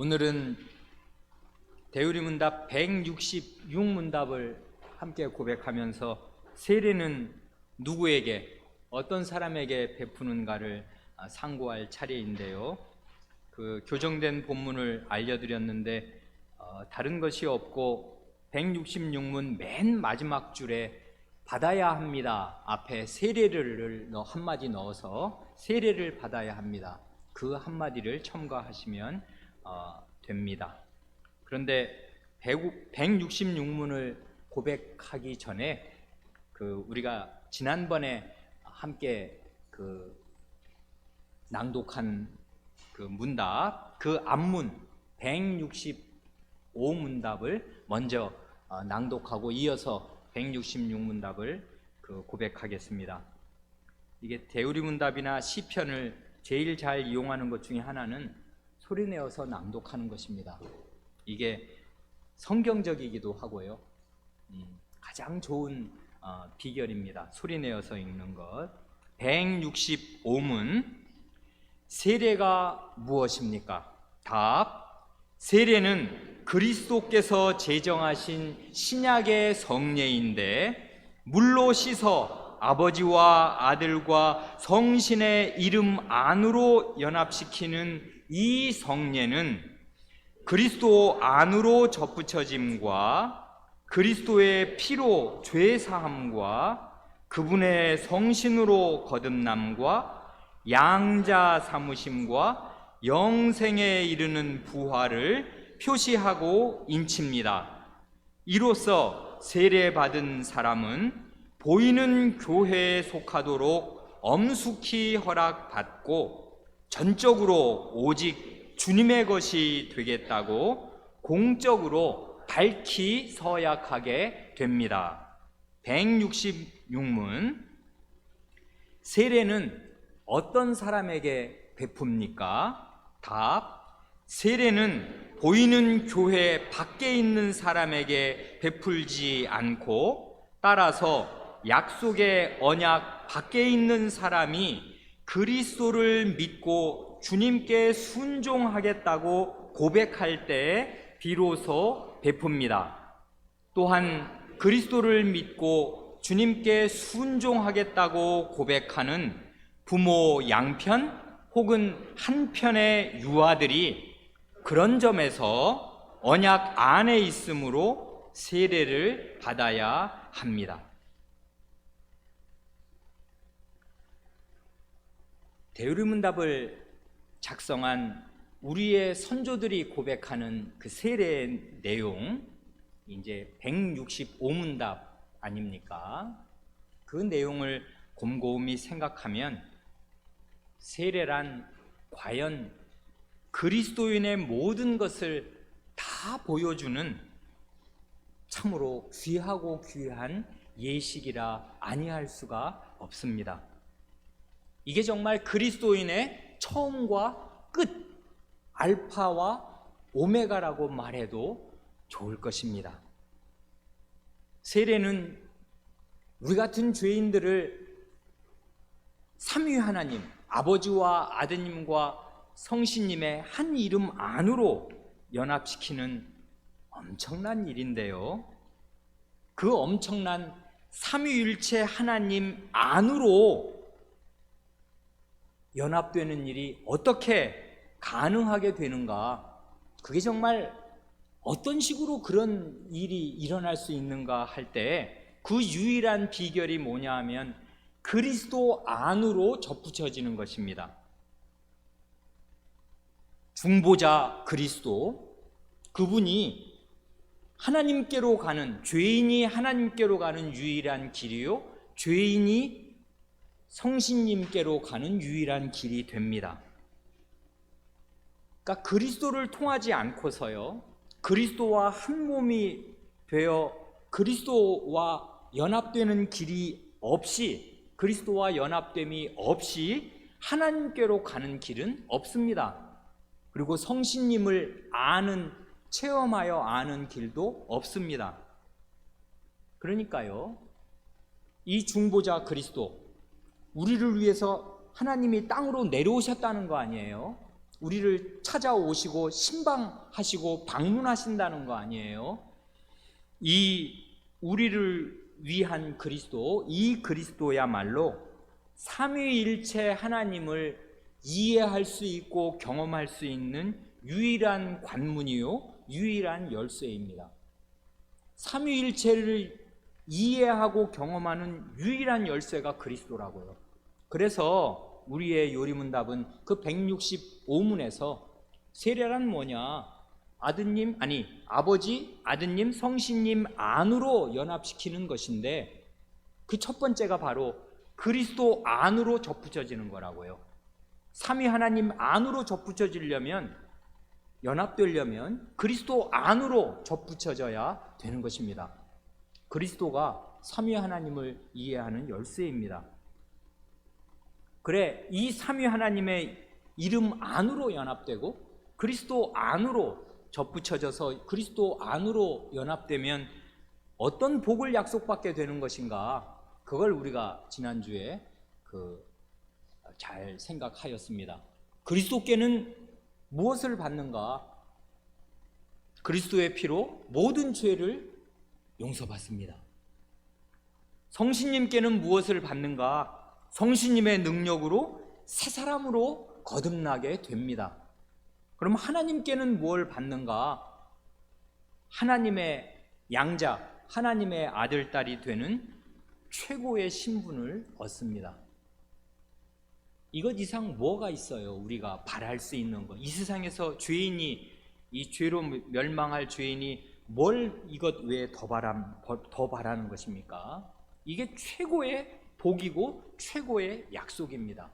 오늘은 대우리문답 166문답을 함께 고백하면서 세례는 누구에게, 어떤 사람에게 베푸는가를 상고할 차례인데요. 그 교정된 본문을 알려드렸는데 다른 것이 없고 166문 맨 마지막 줄에 받아야 합니다 앞에 세례를 한마디 넣어서 세례를 받아야 합니다, 그 한마디를 첨가하시면 됩니다. 그런데 166문을 고백하기 전에 우리가 지난번에 함께 낭독한 문답, 그 앞문 165문답을 먼저 낭독하고 이어서 166문답을 고백하겠습니다. 이게 대우리문답이나 시편을 제일 잘 이용하는 것 중에 하나는 소리내어서 낭독하는 것입니다. 이게 성경적이기도 하고요, 가장 좋은 비결입니다. 소리내어서 읽는 것. 165문. 세례가 무엇입니까? 답. 세례는 그리스도께서 제정하신 신약의 성례인데 물로 씻어 아버지와 아들과 성신의 이름 안으로 연합시키는 이 성례는 그리스도 안으로 접붙여짐과 그리스도의 피로 죄사함과 그분의 성신으로 거듭남과 양자 삼으심과 영생에 이르는 부활을 표시하고 인칩니다. 이로써 세례받은 사람은 보이는 교회에 속하도록 엄숙히 허락받고 전적으로 오직 주님의 것이 되겠다고 공적으로 밝히 서약하게 됩니다. 166문. 세례는 어떤 사람에게 베풉니까? 답. 세례는 보이는 교회 밖에 있는 사람에게 베풀지 않고, 따라서 약속의 언약 밖에 있는 사람이 그리스도를 믿고 주님께 순종하겠다고 고백할 때에 비로소 베풉니다. 또한 그리스도를 믿고 주님께 순종하겠다고 고백하는 부모 양편 혹은 한편의 유아들이 그런 점에서 언약 안에 있으므로 세례를 받아야 합니다. 대우리문답을 작성한 우리의 선조들이 고백하는 그 세례의 내용, 이제 165문답 아닙니까? 그 내용을 곰곰이 생각하면 세례란 과연 그리스도인의 모든 것을 다 보여주는 참으로 귀하고 귀한 예식이라 아니할 수가 없습니다. 이게 정말 그리스도인의 처음과 끝, 알파와 오메가라고 말해도 좋을 것입니다. 세례는 우리 같은 죄인들을 삼위 하나님, 아버지와 아드님과 성신님의 한 이름 안으로 연합시키는 엄청난 일인데요, 그 엄청난 삼위일체 하나님 안으로 연합되는 일이 어떻게 가능하게 되는가, 그게 정말 어떤 식으로 그런 일이 일어날 수 있는가 할 때 그 유일한 비결이 뭐냐 하면 그리스도 안으로 접붙여지는 것입니다. 중보자 그리스도, 그분이 하나님께로 가는, 죄인이 하나님께로 가는 유일한 길이요, 죄인이 성신님께로 가는 유일한 길이 됩니다. 그러니까 그리스도를 통하지 않고서요, 그리스도와 한 몸이 되어 그리스도와 연합되는 길이 없이, 그리스도와 연합됨이 없이 하나님께로 가는 길은 없습니다. 그리고 성신님을 아는, 체험하여 아는 길도 없습니다. 그러니까요, 이 중보자 그리스도, 우리를 위해서 하나님이 땅으로 내려오셨다는 거 아니에요? 우리를 찾아오시고 신방하시고 방문하신다는 거 아니에요? 이 우리를 위한 그리스도, 이 그리스도야말로 삼위일체 하나님을 이해할 수 있고 경험할 수 있는 유일한 관문이요, 유일한 열쇠입니다. 삼위일체를 이해하고 경험하는 유일한 열쇠가 그리스도라고요. 그래서 우리의 요리문답은 그 165문에서 세례란 뭐냐? 아버지, 아드님, 성신님 안으로 연합시키는 것인데, 그 첫 번째가 바로 그리스도 안으로 접붙여지는 거라고요. 삼위 하나님 안으로 접붙여지려면, 연합되려면 그리스도 안으로 접붙여져야 되는 것입니다. 그리스도가 삼위 하나님을 이해하는 열쇠입니다. 그래, 이 삼위 하나님의 이름 안으로 연합되고 그리스도 안으로 접붙여져서 그리스도 안으로 연합되면 어떤 복을 약속받게 되는 것인가, 그걸 우리가 지난주에 잘 생각하였습니다. 그리스도께는 무엇을 받는가? 그리스도의 피로 모든 죄를 용서받습니다. 성신님께는 무엇을 받는가? 성신님의 능력으로 새 사람으로 거듭나게 됩니다. 그럼 하나님께는 뭘 받는가? 하나님의 양자, 하나님의 아들, 딸이 되는 최고의 신분을 얻습니다. 이것 이상 뭐가 있어요? 우리가 바랄 수 있는 것. 이 세상에서 죄인이, 이 죄로 멸망할 죄인이 뭘 이것 외에 더 바라는 것입니까? 이게 최고의 복이고 최고의 약속입니다.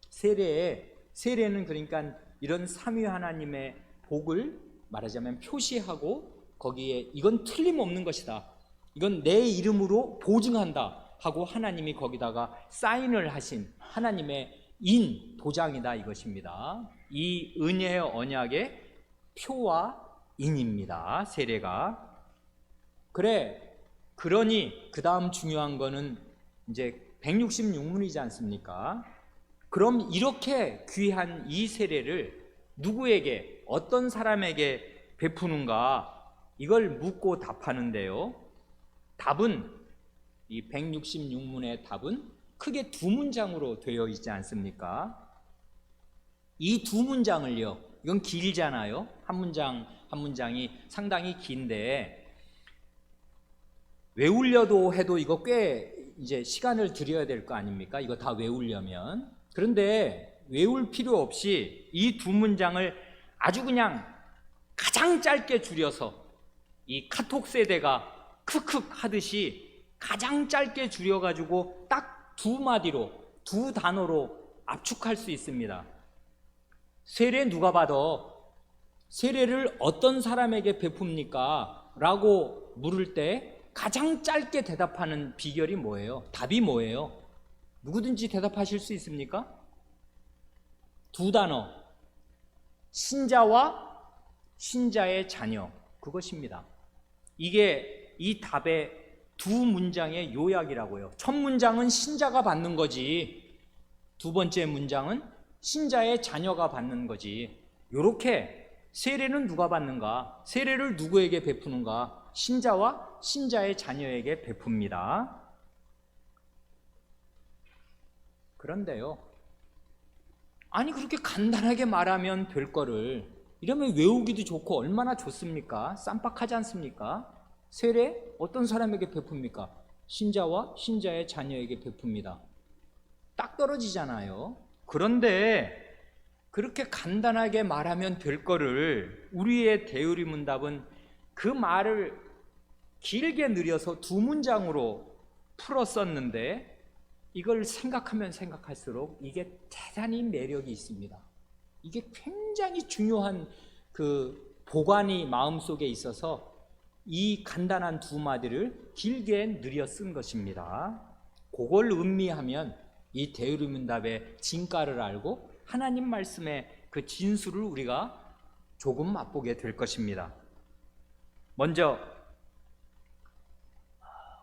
세례는 그러니까 이런 삼위 하나님의 복을 말하자면 표시하고, 거기에 이건 틀림없는 것이다, 이건 내 이름으로 보증한다 하고 하나님이 거기다가 사인을 하신 하나님의 도장이다, 이것입니다. 이 은혜의 언약의 표와 인입니다, 세례가. 그러니 그 다음 중요한 거는 이제 166문이지 않습니까? 그럼 이렇게 귀한 이 세례를 누구에게, 어떤 사람에게 베푸는가? 이걸 묻고 답하는데요, 답은, 이 166문의 답은 크게 두 문장으로 되어 있지 않습니까? 이 두 문장을요, 이건 길잖아요. 한 문장이 상당히 긴데, 외우려도 해도 이거 꽤 이제 시간을 들여야 될 거 아닙니까? 이거 다 외우려면. 그런데 외울 필요 없이 이 두 문장을 아주 그냥 가장 짧게 줄여서, 이 카톡 세대가 크크 하듯이 가장 짧게 줄여가지고 딱 두 마디로, 두 단어로 압축할 수 있습니다. 세례 누가 받아? 세례를 어떤 사람에게 베풉니까? 라고 물을 때 가장 짧게 대답하는 비결이 뭐예요? 답이 뭐예요? 누구든지 대답하실 수 있습니까? 두 단어, 신자와 신자의 자녀, 그것입니다. 이게 이 답의 두 문장의 요약이라고요. 첫 문장은 신자가 받는 거지, 두 번째 문장은 신자의 자녀가 받는 거지. 요렇게 세례는 누가 받는가? 세례를 누구에게 베푸는가? 신자와 신자의 자녀에게 베풉니다. 그런데요, 아니 그렇게 간단하게 말하면 될 거를 이러면 외우기도 좋고 얼마나 좋습니까? 쌈박하지 않습니까? 세례 어떤 사람에게 베풉니까? 신자와 신자의 자녀에게 베풉니다. 딱 떨어지잖아요. 그런데 그렇게 간단하게 말하면 될 거를 우리의 대의리 문답은 그 말을 길게 늘려서 두 문장으로 풀었었는데, 이걸 생각하면 생각할수록 이게 대단히 매력이 있습니다. 이게 굉장히 중요한 그 보관이 마음속에 있어서 이 간단한 두 마디를 길게 늘여 쓴 것입니다. 그걸 음미하면 이 대의리 문답의 진가를 알고 하나님 말씀의 그 진수를 우리가 조금 맛보게 될 것입니다. 먼저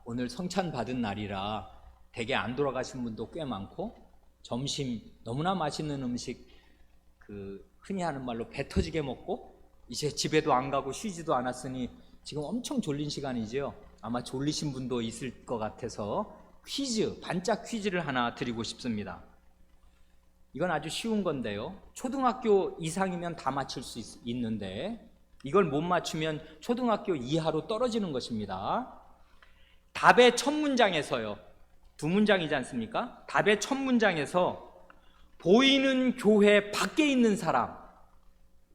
오늘 성찬 받은 날이라 댁에 안 돌아가신 분도 꽤 많고, 점심 너무나 맛있는 음식 흔히 하는 말로 배 터지게 먹고 이제 집에도 안 가고 쉬지도 않았으니 지금 엄청 졸린 시간이죠. 아마 졸리신 분도 있을 것 같아서 반짝 퀴즈를 하나 드리고 싶습니다. 이건 아주 쉬운 건데요. 초등학교 이상이면 다 맞출 수 있는데 이걸 못 맞추면 초등학교 이하로 떨어지는 것입니다. 답의 첫 문장에서요. 두 문장이지 않습니까? 답의 첫 문장에서 보이는 교회 밖에 있는 사람,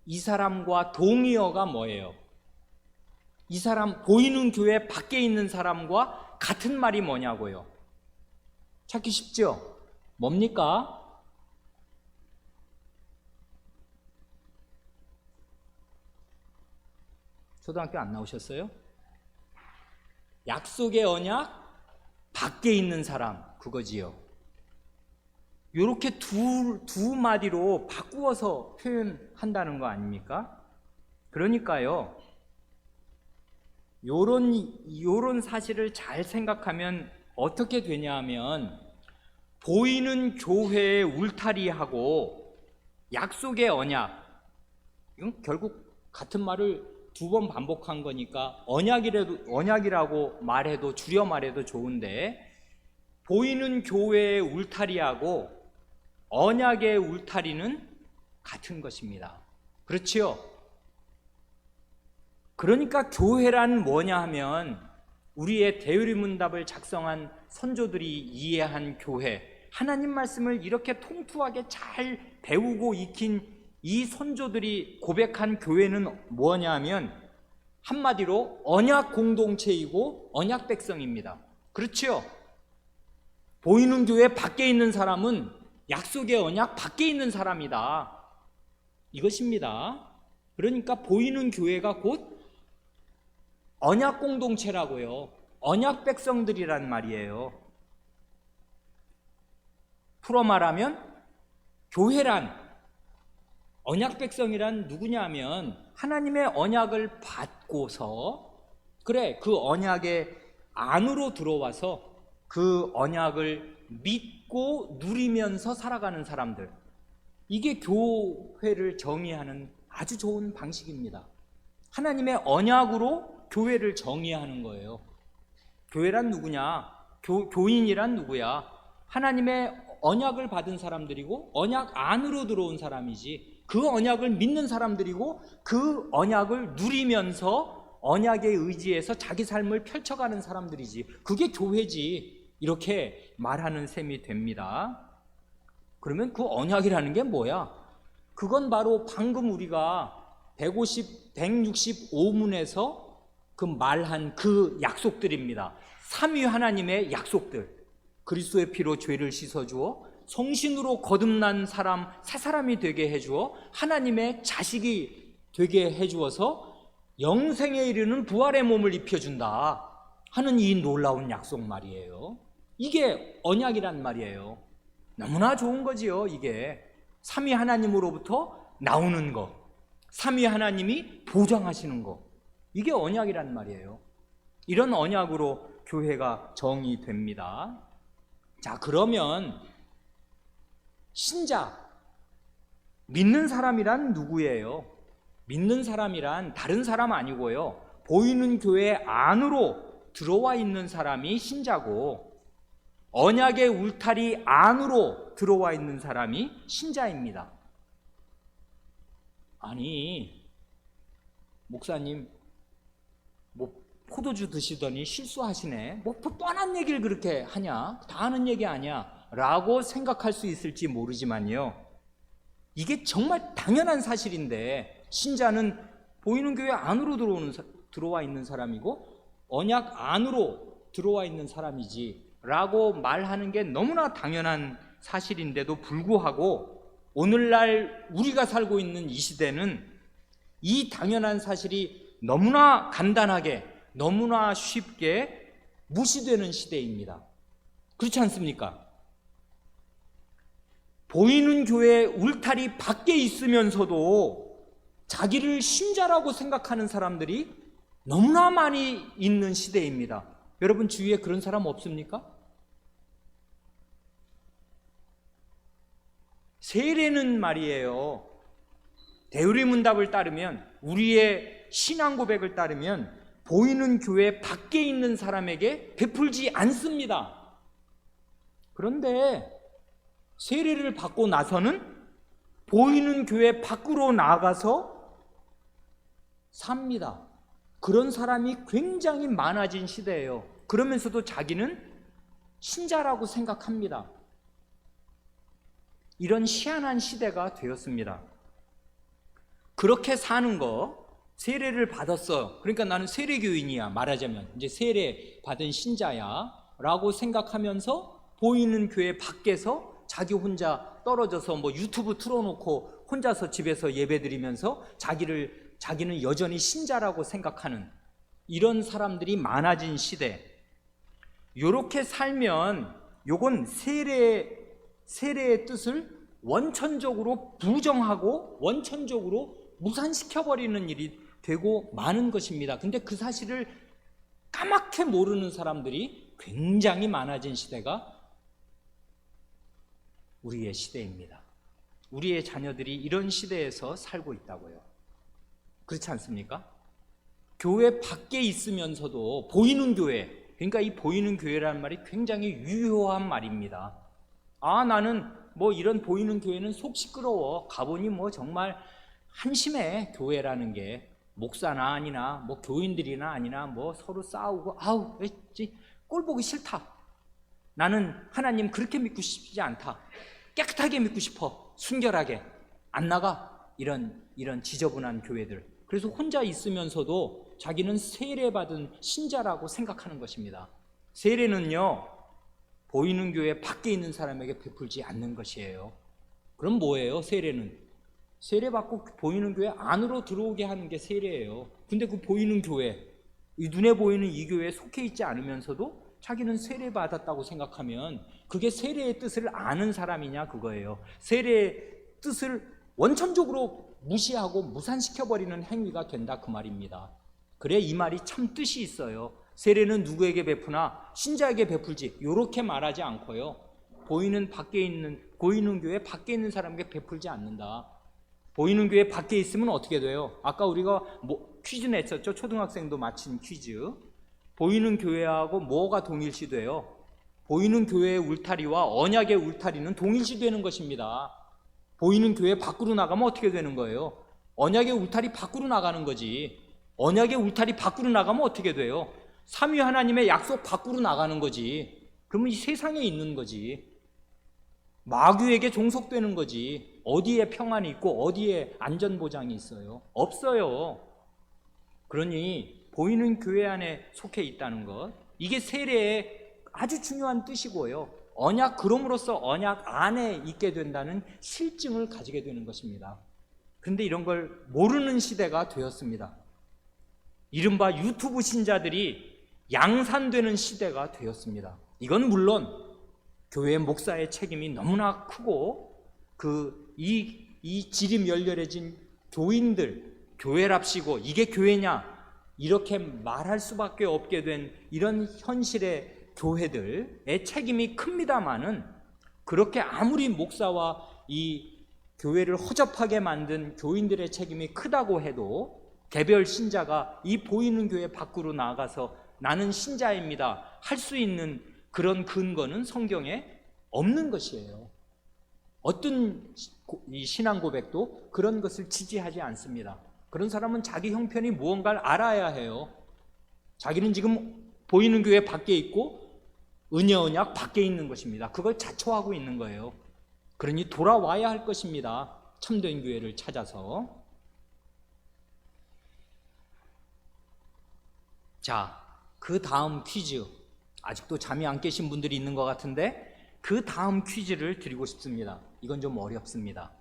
이 사람과 동의어가 뭐예요? 이 사람, 보이는 교회 밖에 있는 사람과 같은 말이 뭐냐고요? 찾기 쉽죠? 뭡니까? 초등학교 안 나오셨어요? 약속의 언약 밖에 있는 사람, 그거지요. 이렇게 두 마디로 바꾸어서 표현한다는 거 아닙니까? 그러니까요, 요런 사실을 잘 생각하면 어떻게 되냐 하면 보이는 교회의 울타리하고 약속의 언약, 이건 결국 같은 말을 두 번 반복한 거니까 언약이라고 말해도 줄여 말해도 좋은데, 보이는 교회의 울타리하고 언약의 울타리는 같은 것입니다. 그렇지요? 그러니까 교회란 뭐냐 하면 우리의 대의문답을 작성한 선조들이 이해한 교회, 하나님 말씀을 이렇게 통투하게 잘 배우고 익힌 이 선조들이 고백한 교회는 뭐냐 하면 한마디로 언약 공동체이고 언약 백성입니다. 그렇지요? 보이는 교회 밖에 있는 사람은 약속의 언약 밖에 있는 사람이다, 이것입니다. 그러니까 보이는 교회가 곧 언약 공동체라고요. 언약 백성들이란 말이에요. 풀어 말하면 교회란, 언약 백성이란 누구냐 하면 하나님의 언약을 받고서 그 언약의 안으로 들어와서 그 언약을 믿고 누리면서 살아가는 사람들, 이게 교회를 정의하는 아주 좋은 방식입니다. 하나님의 언약으로 교회를 정의하는 거예요. 교회란 누구냐? 교인이란 누구야? 하나님의 언약을 받은 사람들이고 언약 안으로 들어온 사람이지, 그 언약을 믿는 사람들이고 그 언약을 누리면서 언약에 의지해서 자기 삶을 펼쳐가는 사람들이지, 그게 교회지, 이렇게 말하는 셈이 됩니다. 그러면 그 언약이라는 게 뭐야? 그건 바로 방금 우리가 165문에서 그 말한 그 약속들입니다. 삼위 하나님의 약속들. 그리스도의 피로 죄를 씻어주어 성신으로 거듭난 사람, 새 사람이 되게 해주어 하나님의 자식이 되게 해주어서 영생에 이르는 부활의 몸을 입혀준다 하는 이 놀라운 약속 말이에요. 이게 언약이란 말이에요. 너무나 좋은 거지요. 이게 삼위 하나님으로부터 나오는 거, 삼위 하나님이 보장하시는 거, 이게 언약이란 말이에요. 이런 언약으로 교회가 정의됩니다. 자, 그러면 신자, 믿는 사람이란 누구예요? 믿는 사람이란 다른 사람 아니고요, 보이는 교회 안으로 들어와 있는 사람이 신자고, 언약의 울타리 안으로 들어와 있는 사람이 신자입니다. 아니, 목사님 포도주 드시더니 실수하시네, 뻔한 얘기를 그렇게 하냐, 다 아는 얘기 아니야 라고 생각할 수 있을지 모르지만요, 이게 정말 당연한 사실인데, 신자는 보이는 교회 안으로 들어와 있는 사람이고 언약 안으로 들어와 있는 사람이지 라고 말하는 게 너무나 당연한 사실인데도 불구하고 오늘날 우리가 살고 있는 이 시대는 이 당연한 사실이 너무나 간단하게, 너무나 쉽게 무시되는 시대입니다. 그렇지 않습니까? 보이는 교회 울타리 밖에 있으면서도 자기를 신자라고 생각하는 사람들이 너무나 많이 있는 시대입니다. 여러분 주위에 그런 사람 없습니까? 세례는 말이에요, 대우리문답을 따르면, 우리의 신앙 고백을 따르면 보이는 교회 밖에 있는 사람에게 베풀지 않습니다. 그런데 세례를 받고 나서는 보이는 교회 밖으로 나가서 삽니다. 그런 사람이 굉장히 많아진 시대예요. 그러면서도 자기는 신자라고 생각합니다. 이런 희한한 시대가 되었습니다. 그렇게 사는 거, 세례를 받았어, 그러니까 나는 세례교인이야, 말하자면 이제 세례 받은 신자야 라고 생각하면서 보이는 교회 밖에서 자기 혼자 떨어져서 뭐 유튜브 틀어놓고 혼자서 집에서 예배드리면서 자기는 여전히 신자라고 생각하는 이런 사람들이 많아진 시대. 이렇게 살면 요건 세례의 뜻을 원천적으로 부정하고 원천적으로 무산시켜버리는 일이 되고 마는 것입니다. 근데 그 사실을 까맣게 모르는 사람들이 굉장히 많아진 시대가 우리의 시대입니다. 우리의 자녀들이 이런 시대에서 살고 있다고요. 그렇지 않습니까? 교회 밖에 있으면서도 보이는 교회, 그러니까 이 보이는 교회라는 말이 굉장히 유효한 말입니다. 나는 뭐 이런 보이는 교회는 속 시끄러워, 가보니 뭐 정말 한심해, 교회라는 게 목사나 아니나 뭐 교인들이나 아니나 뭐 서로 싸우고 꼴 보기 싫다. 나는 하나님 그렇게 믿고 싶지 않다. 깨끗하게 믿고 싶어, 순결하게 안 나가, 이런 지저분한 교회들. 그래서 혼자 있으면서도 자기는 세례받은 신자라고 생각하는 것입니다. 세례는요, 보이는 교회 밖에 있는 사람에게 베풀지 않는 것이에요. 그럼 뭐예요? 세례는 세례받고 보이는 교회 안으로 들어오게 하는 게 세례예요. 근데 그 보이는 교회, 이 눈에 보이는 이 교회에 속해 있지 않으면서도 자기는 세례받았다고 생각하면 그게 세례의 뜻을 아는 사람이냐, 그거예요. 세례의 뜻을 원천적으로 무시하고 무산시켜버리는 행위가 된다, 그 말입니다. 그래, 이 말이 참 뜻이 있어요. 세례는 누구에게 베푸나 신자에게 베풀지, 이렇게 말하지 않고요, 보이는 교회 밖에 있는 사람에게 베풀지 않는다. 보이는 교회 밖에 있으면 어떻게 돼요? 아까 우리가 퀴즈 냈었죠. 초등학생도 마친 퀴즈. 보이는 교회하고 뭐가 동일시돼요? 보이는 교회의 울타리와 언약의 울타리는 동일시되는 것입니다. 보이는 교회 밖으로 나가면 어떻게 되는 거예요? 언약의 울타리 밖으로 나가는 거지. 언약의 울타리 밖으로 나가면 어떻게 돼요? 삼위 하나님의 약속 밖으로 나가는 거지. 그러면 이 세상에 있는 거지. 마귀에게 종속되는 거지. 어디에 평안이 있고 어디에 안전보장이 있어요? 없어요. 그러니 보이는 교회 안에 속해 있다는 것, 이게 세례의 아주 중요한 뜻이고요, 그럼으로써 언약 안에 있게 된다는 실증을 가지게 되는 것입니다. 그런데 이런 걸 모르는 시대가 되었습니다. 이른바 유튜브 신자들이 양산되는 시대가 되었습니다. 이건 물론 교회 목사의 책임이 너무나 크고, 이 질이 멸렬해진 교인들, 교회랍시고 이게 교회냐, 이렇게 말할 수밖에 없게 된 이런 현실의 교회들의 책임이 큽니다마는, 그렇게 아무리 목사와 이 교회를 허접하게 만든 교인들의 책임이 크다고 해도 개별 신자가 이 보이는 교회 밖으로 나가서 나는 신자입니다 할 수 있는 그런 근거는 성경에 없는 것이에요. 어떤 이 신앙 고백도 그런 것을 지지하지 않습니다. 그런 사람은 자기 형편이 무언가를 알아야 해요. 자기는 지금 보이는 교회 밖에 있고 은혜 언약 밖에 있는 것입니다. 그걸 자초하고 있는 거예요. 그러니 돌아와야 할 것입니다. 참된 교회를 찾아서. 자, 그 다음 퀴즈, 아직도 잠이 안 깨신 분들이 있는 것 같은데 그 다음 퀴즈를 드리고 싶습니다. 이건 좀 어렵습니다.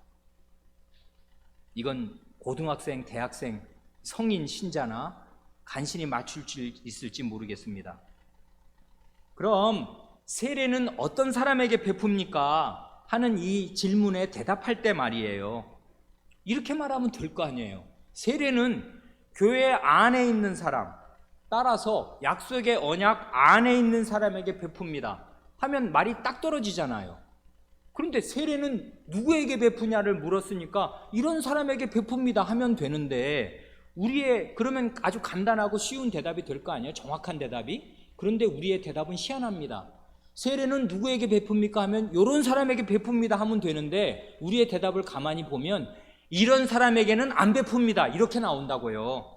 이건 고등학생, 대학생, 성인 신자나 간신히 맞출 수 있을지 모르겠습니다. 그럼 세례는 어떤 사람에게 베풉니까? 하는 이 질문에 대답할 때 말이에요, 이렇게 말하면 될 거 아니에요. 세례는 교회 안에 있는 사람, 따라서 약속의 언약 안에 있는 사람에게 베풉니다 하면 말이 딱 떨어지잖아요. 그런데 세례는 누구에게 베푸냐를 물었으니까 이런 사람에게 베풉니다 하면 되는데, 그러면 아주 간단하고 쉬운 대답이 될 거 아니에요? 정확한 대답이. 그런데 우리의 대답은 희한합니다. 세례는 누구에게 베풉니까 하면 이런 사람에게 베풉니다 하면 되는데, 우리의 대답을 가만히 보면 이런 사람에게는 안 베풉니다 이렇게 나온다고요.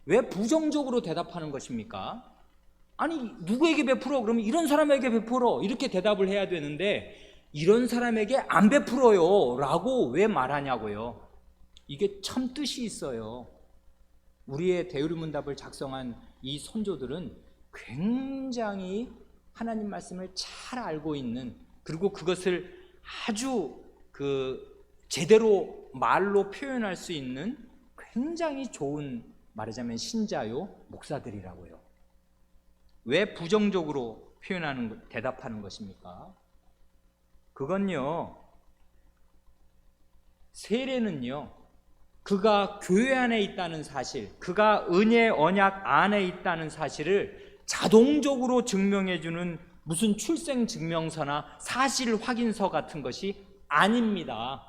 왜 부정적으로 대답하는 것입니까? 아니, 누구에게 베풀어? 그러면 이런 사람에게 베풀어 이렇게 대답을 해야 되는데, 이런 사람에게 안 베풀어요 라고 왜 말하냐고요. 이게 참 뜻이 있어요. 우리의 대의문답을 작성한 이 선조들은 굉장히 하나님 말씀을 잘 알고 있는, 그리고 그것을 아주 제대로 말로 표현할 수 있는 굉장히 좋은, 말하자면 신자요 목사들이라고요. 왜 부정적으로 대답하는 것입니까? 그건요, 세례는요, 그가 교회 안에 있다는 사실, 그가 은혜 언약 안에 있다는 사실을 자동적으로 증명해주는 무슨 출생 증명서나 사실 확인서 같은 것이 아닙니다.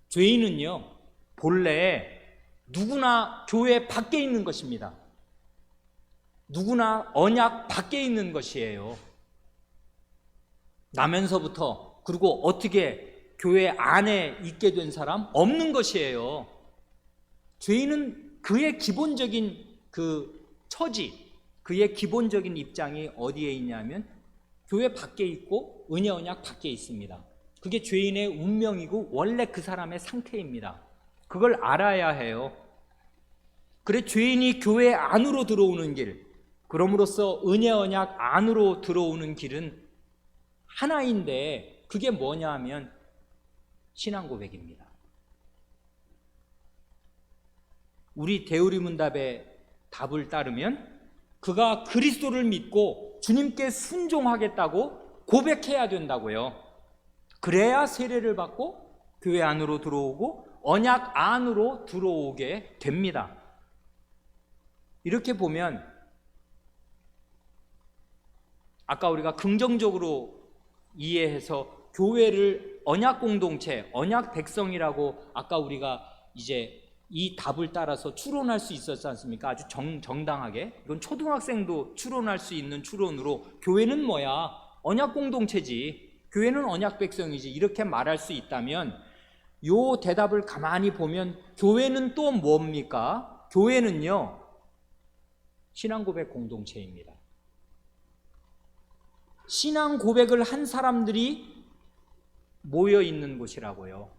죄인은요, 본래 누구나 교회 밖에 있는 것입니다. 누구나 언약 밖에 있는 것이에요. 나면서부터, 그리고 어떻게 교회 안에 있게 된 사람 없는 것이에요. 죄인은 그의 기본적인 처지, 그의 기본적인 입장이 어디에 있냐면 교회 밖에 있고 은혜 언약 밖에 있습니다. 그게 죄인의 운명이고 원래 그 사람의 상태입니다. 그걸 알아야 해요. 그래, 죄인이 교회 안으로 들어오는 길, 그럼으로써 은혜 언약 안으로 들어오는 길은 하나인데, 그게 뭐냐 하면 신앙 고백입니다. 우리 대우리문답의 답을 따르면 그가 그리스도를 믿고 주님께 순종하겠다고 고백해야 된다고요. 그래야 세례를 받고 교회 안으로 들어오고 언약 안으로 들어오게 됩니다. 이렇게 보면 아까 우리가 긍정적으로 이해해서 교회를 언약 공동체, 언약 백성이라고 아까 우리가 이제 이 답을 따라서 추론할 수 있었지 않습니까? 아주 정당하게. 이건 초등학생도 추론할 수 있는 추론으로, 교회는 뭐야? 언약 공동체지. 교회는 언약 백성이지. 이렇게 말할 수 있다면, 요 대답을 가만히 보면 교회는 또 뭡니까? 교회는요, 신앙 고백 공동체입니다. 신앙 고백을 한 사람들이 모여 있는 곳이라고요.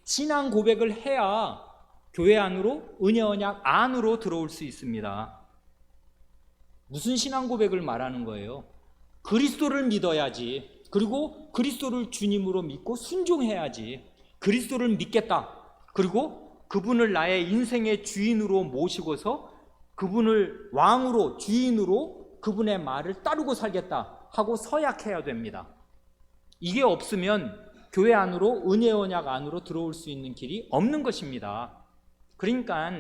신앙 고백을 해야 교회 안으로, 은혜 언약 안으로 들어올 수 있습니다. 무슨 신앙 고백을 말하는 거예요? 그리스도를 믿어야지. 그리고 그리스도를 주님으로 믿고 순종해야지. 그리스도를 믿겠다. 그리고 그분을 나의 인생의 주인으로 모시고서 그분을 왕으로, 주인으로 그분의 말을 따르고 살겠다 하고 서약해야 됩니다. 이게 없으면 교회 안으로, 은혜 언약 안으로 들어올 수 있는 길이 없는 것입니다. 그러니까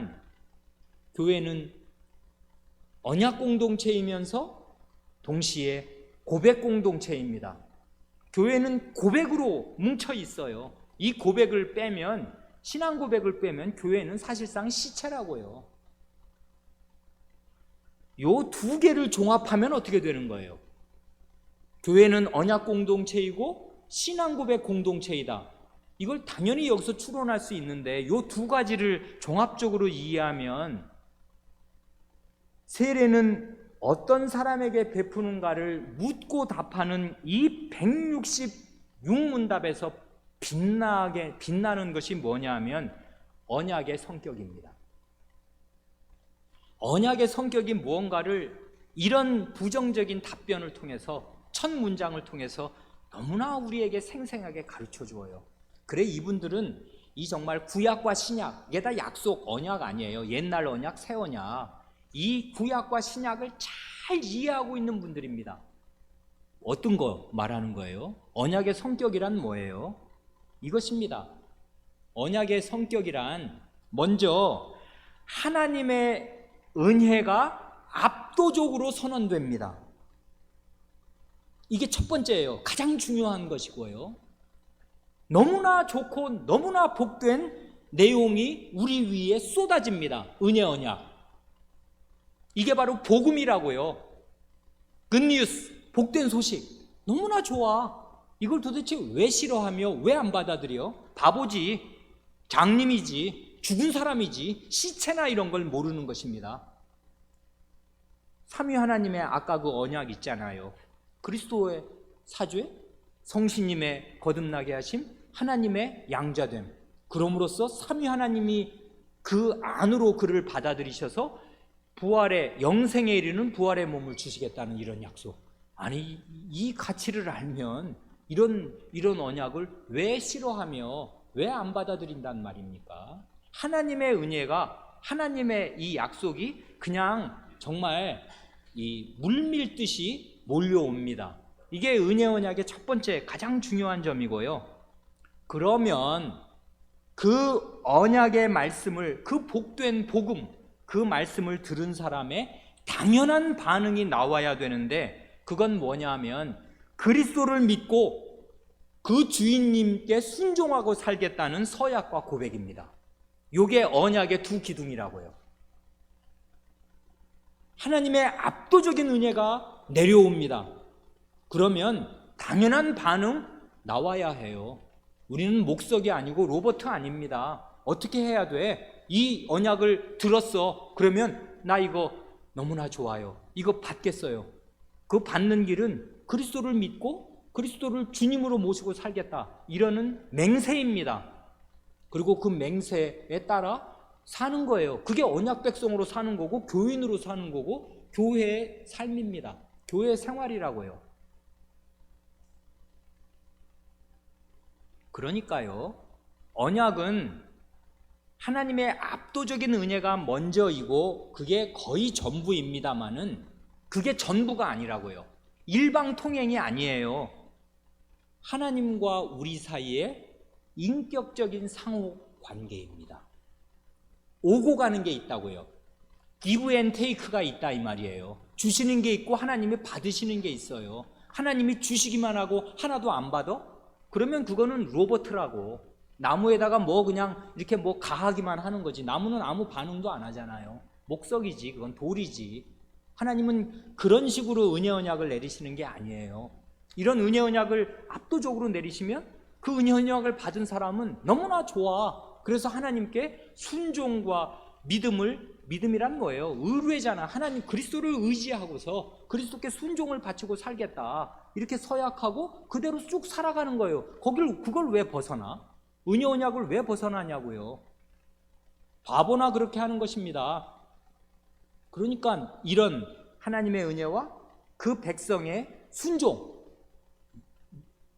교회는 언약 공동체이면서 동시에 고백 공동체입니다. 교회는 고백으로 뭉쳐 있어요. 이 고백을 빼면, 신앙 고백을 빼면 교회는 사실상 시체라고요. 요 두 개를 종합하면 어떻게 되는 거예요? 교회는 언약 공동체이고 신앙 고백 공동체이다. 이걸 당연히 여기서 추론할 수 있는데, 요 두 가지를 종합적으로 이해하면 세례는 어떤 사람에게 베푸는가를 묻고 답하는 이 166문답에서 빛나는 것이 뭐냐면 언약의 성격입니다. 언약의 성격이 무언가를 이런 부정적인 답변을 통해서, 첫 문장을 통해서 너무나 우리에게 생생하게 가르쳐 주어요. 그래, 이분들은 이 정말 구약과 신약, 이게 다 약속, 언약 아니에요. 옛날 언약, 새 언약, 이 구약과 신약을 잘 이해하고 있는 분들입니다. 어떤 거 말하는 거예요? 언약의 성격이란 뭐예요? 이것입니다. 언약의 성격이란 먼저 하나님의 은혜가 압도적으로 선언됩니다. 이게 첫 번째예요. 가장 중요한 것이고요. 너무나 좋고 너무나 복된 내용이 우리 위에 쏟아집니다. 은혜 언약. 이게 바로 복음이라고요. 굿뉴스, 복된 소식. 너무나 좋아. 이걸 도대체 왜 싫어하며 왜 안 받아들여? 바보지, 장님이지, 죽은 사람이지, 시체나 이런 걸 모르는 것입니다. 삼위 하나님의 아까 그 언약 있잖아요. 그리스도의 사죄, 성신님의 거듭나게 하심, 하나님의 양자됨. 그럼으로써 삼위 하나님이 그 안으로 그를 받아들이셔서 부활의 영생에 이르는 부활의 몸을 주시겠다는 이런 약속. 아니, 이 가치를 알면 이런 언약을 왜 싫어하며 왜 안 받아들인단 말입니까? 하나님의 은혜가, 하나님의 이 약속이 그냥 정말 이 물밀듯이 몰려옵니다. 이게 은혜 언약의 첫 번째 가장 중요한 점이고요. 그러면 그 언약의 말씀을, 그 복된 복음, 그 말씀을 들은 사람의 당연한 반응이 나와야 되는데, 그건 뭐냐면 그리스도를 믿고 그 주인님께 순종하고 살겠다는 서약과 고백입니다. 이게 언약의 두 기둥이라고요. 하나님의 압도적인 은혜가 내려옵니다. 그러면 당연한 반응 나와야 해요. 우리는 목석이 아니고 로봇 아닙니다. 어떻게 해야 돼? 이 언약을 들었어. 그러면 나 이거 너무나 좋아요. 이거 받겠어요. 그 받는 길은 그리스도를 믿고 그리스도를 주님으로 모시고 살겠다, 이러는 맹세입니다. 그리고 그 맹세에 따라 사는 거예요. 그게 언약 백성으로 사는 거고 교인으로 사는 거고 교회의 삶입니다. 교회 생활이라고요. 그러니까요, 언약은 하나님의 압도적인 은혜가 먼저이고 그게 거의 전부입니다만은 그게 전부가 아니라고요. 일방통행이 아니에요. 하나님과 우리 사이에 인격적인 상호 관계입니다. 오고 가는 게 있다고요. give and take가 있다 이 말이에요. 주시는 게 있고 하나님이 받으시는 게 있어요. 하나님이 주시기만 하고 하나도 안 받아? 그러면 그거는 로봇이라고. 나무에다가 뭐 그냥 이렇게 뭐 가하기만 하는 거지. 나무는 아무 반응도 안 하잖아요. 목석이지, 그건 돌이지. 하나님은 그런 식으로 은혜 언약을 내리시는 게 아니에요. 이런 은혜 언약을 압도적으로 내리시면 그 은혜 언약을 받은 사람은 너무나 좋아. 그래서 하나님께 순종과 믿음이란 뭐예요? 의뢰잖아. 하나님 그리스도를 의지하고서 그리스도께 순종을 바치고 살겠다, 이렇게 서약하고 그대로 쭉 살아가는 거예요. 그걸 왜 벗어나? 은혜 언약을 왜 벗어나냐고요. 바보나 그렇게 하는 것입니다. 그러니까 이런 하나님의 은혜와 그 백성의 순종,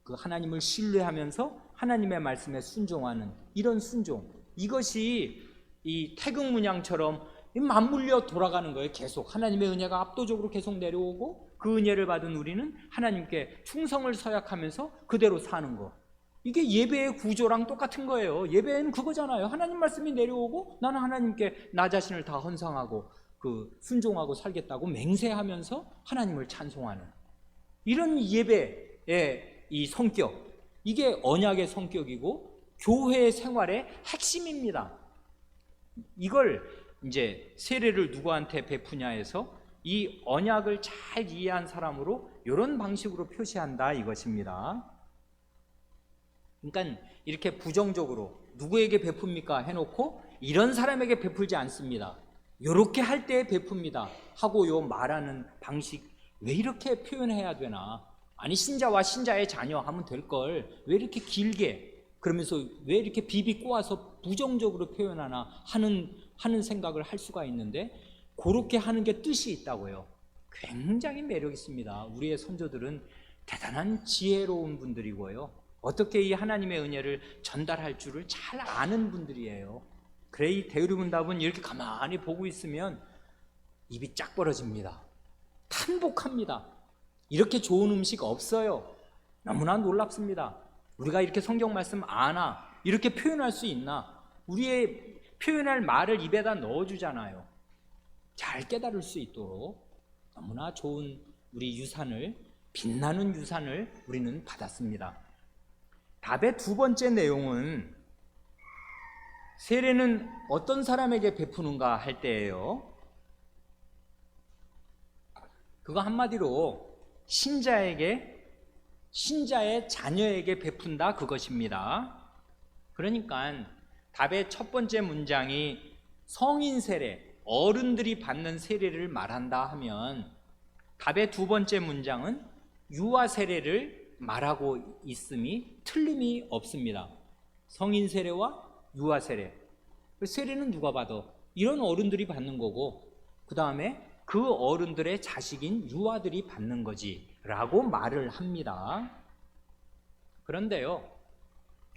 그 하나님을 신뢰하면서 하나님의 말씀에 순종하는 이런 순종, 이것이 이 태극문양처럼 맞물려 돌아가는 거예요. 계속 하나님의 은혜가 압도적으로 계속 내려오고 그 은혜를 받은 우리는 하나님께 충성을 서약하면서 그대로 사는 거. 이게 예배의 구조랑 똑같은 거예요. 예배는 그거잖아요. 하나님 말씀이 내려오고 나는 하나님께 나 자신을 다 헌상하고 그 순종하고 살겠다고 맹세하면서 하나님을 찬송하는 이런 예배의 이 성격, 이게 언약의 성격이고 교회 생활의 핵심입니다. 이걸 이제 세례를 누구한테 베푸냐에서 이 언약을 잘 이해한 사람으로 이런 방식으로 표시한다 이것입니다. 그러니까 이렇게 부정적으로 누구에게 베풉니까 해놓고 이런 사람에게 베풀지 않습니다. 이렇게 할 때 베풉니다 하고 요 말하는 방식, 왜 이렇게 표현해야 되나? 아니 신자와 신자의 자녀 하면 될 걸 왜 이렇게 길게, 그러면서 왜 이렇게 비비 꼬아서 부정적으로 표현하나 하는 생각을 할 수가 있는데, 그렇게 하는 게 뜻이 있다고요. 굉장히 매력 있습니다. 우리의 선조들은 대단한 지혜로운 분들이고요, 어떻게 이 하나님의 은혜를 전달할 줄을 잘 아는 분들이에요. 그래, 이 대우리문답은 이렇게 가만히 보고 있으면 입이 쫙 벌어집니다. 탄복합니다. 이렇게 좋은 음식 없어요. 너무나 놀랍습니다. 우리가 이렇게 성경 말씀 아나, 이렇게 표현할 수 있나? 우리의 표현할 말을 입에다 넣어주잖아요. 잘 깨달을 수 있도록. 너무나 좋은 우리 유산을 빛나는 유산을 우리는 받았습니다. 답의 두 번째 내용은 세례는 어떤 사람에게 베푸는가 할 때예요. 그거 한마디로 신자의 자녀에게 베푼다 그것입니다. 그러니까 답의 첫 번째 문장이 성인 세례, 어른들이 받는 세례를 말한다 하면 답의 두 번째 문장은 유아 세례를 말하고 있음이 틀림이 없습니다. 성인 세례와 유아 세례. 세례는 누가 받아? 이런 어른들이 받는 거고, 그 다음에 그 어른들의 자식인 유아들이 받는 거지 라고 말을 합니다. 그런데요,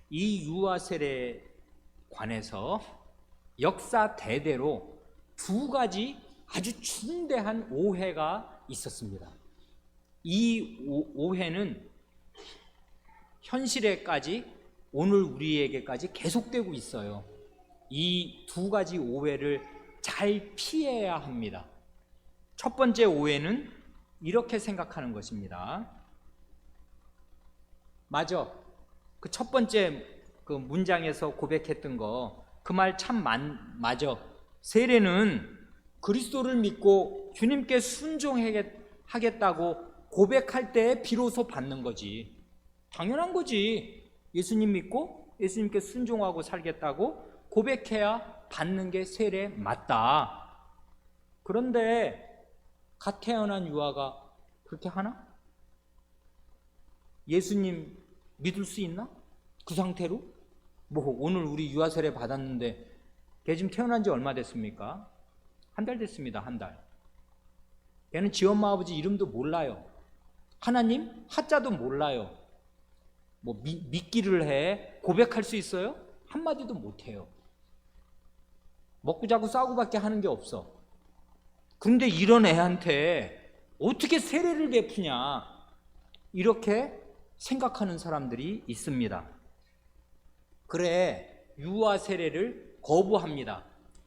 이 유아 세례에 관해서 역사 대대로 두 가지 아주 중대한 오해가 있었습니다. 이 오해는 현실에까지, 오늘 우리에게까지 계속되고 있어요. 이 두 가지 오해를 잘 피해야 합니다. 첫 번째 오해는 이렇게 생각하는 것입니다. 맞아, 그 첫 번째 그 문장에서 고백했던 거, 그 말 참 맞아. 세례는 그리스도를 믿고 주님께 순종하겠다고 고백할 때 비로소 받는 거지. 당연한 거지. 예수님 믿고 예수님께 순종하고 살겠다고 고백해야 받는 게 세례 맞다. 그런데 갓 태어난 유아가 그렇게 하나? 예수님 믿을 수 있나? 그 상태로? 오늘 우리 유아 세례 받았는데 걔 지금 태어난 지 얼마 됐습니까? 한 달 됐습니다. 한 달. 걔는 지 엄마 아버지 이름도 몰라요. 하나님 하자도 몰라요. 믿기를 해? 고백할 수 있어요? 한마디도 못해요. 먹고 자고 싸우고밖에 하는 게 없어. 근데 이런 애한테 어떻게 세례를 베푸냐, 이렇게 생각하는 사람들이 있습니다. 그래, 유아 세례를 거부합니다.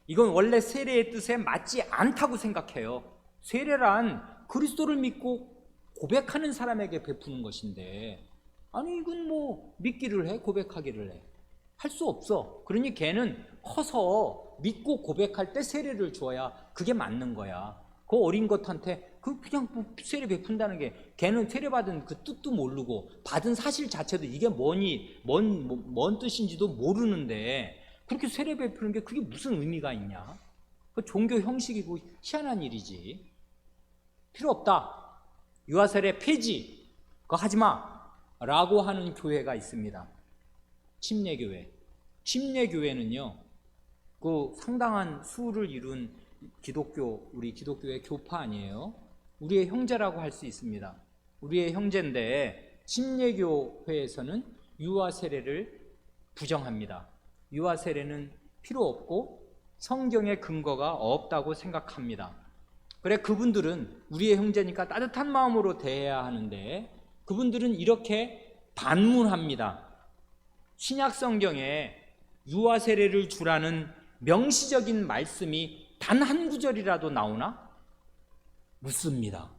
이건 원래 세례의 뜻에 맞지 않다고 생각해요. 세례란 그리스도를 믿고 고백하는 사람에게 베푸는 것인데, 아니 이건 믿기를 해? 고백하기를 해? 할 수 없어. 그러니 걔는 커서 믿고 고백할 때 세례를 줘야 그게 맞는 거야. 그 어린 것한테 그냥 세례 베푼다는 게, 걔는 세례 받은 그 뜻도 모르고 받은 사실 자체도 이게 뭔 뜻인지도 모르는데 그렇게 세례 베푸는 게 그게 무슨 의미가 있냐? 그 종교 형식이고 희한한 일이지. 필요 없다. 유아 세례 폐지. 그거 하지 마. 라고 하는 교회가 있습니다. 침례교회. 침례교회는요, 그 상당한 수를 이룬 우리 기독교의 교파 아니에요. 우리의 형제라고 할 수 있습니다. 우리의 형제인데 침례교회에서는 유아 세례를 부정합니다. 유아 세례는 필요 없고 성경의 근거가 없다고 생각합니다. 그래, 그분들은 우리의 형제니까 따뜻한 마음으로 대해야 하는데 그분들은 이렇게 반문합니다. 신약 성경에 유아 세례를 주라는 명시적인 말씀이 단 한 구절이라도 나오나? 묻습니다.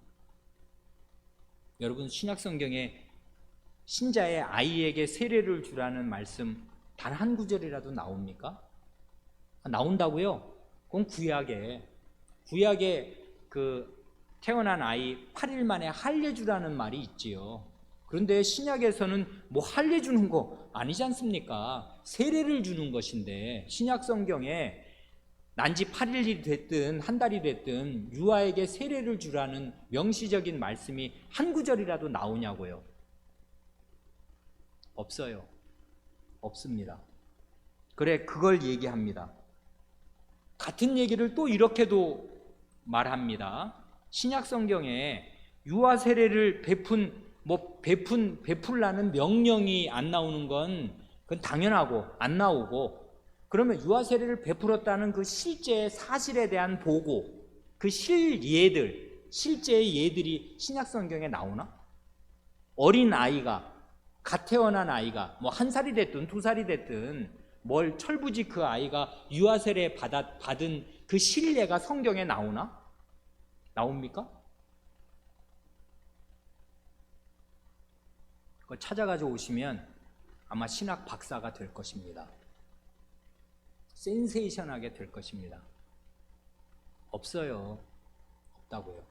여러분, 신약 성경에 신자의 아이에게 세례를 주라는 말씀 단 한 구절이라도 나옵니까? 나온다고요? 그건 구약에 그 태어난 아이 8일 만에 할례주라는 말이 있지요. 그런데 신약에서는 할례주는 거 아니지 않습니까? 세례를 주는 것인데, 신약 성경에 난지 8일이 됐든 한 달이 됐든 유아에게 세례를 주라는 명시적인 말씀이 한 구절이라도 나오냐고요? 없어요. 없습니다. 그래, 그걸 얘기합니다. 같은 얘기를 또 이렇게도 말합니다. 신약 성경에 유아 세례를 베풀라는 명령이 안 나오는 건 그건 당연하고 안 나오고, 그러면 유아 세례를 베풀었다는 그 실제의 사실에 대한 보고, 그 실제의 예들이 신약 성경에 나오나? 어린 아이가, 갓 태어난 아이가 1살이 됐든 2살이 됐든 철부지 그 아이가 유아 세례 받은 그 실례가 성경에 나오나? 나옵니까? 그거 찾아가지고 오시면 아마 신학 박사가 될 것입니다. 센세이션하게 될 것입니다. 없어요. 없다고요.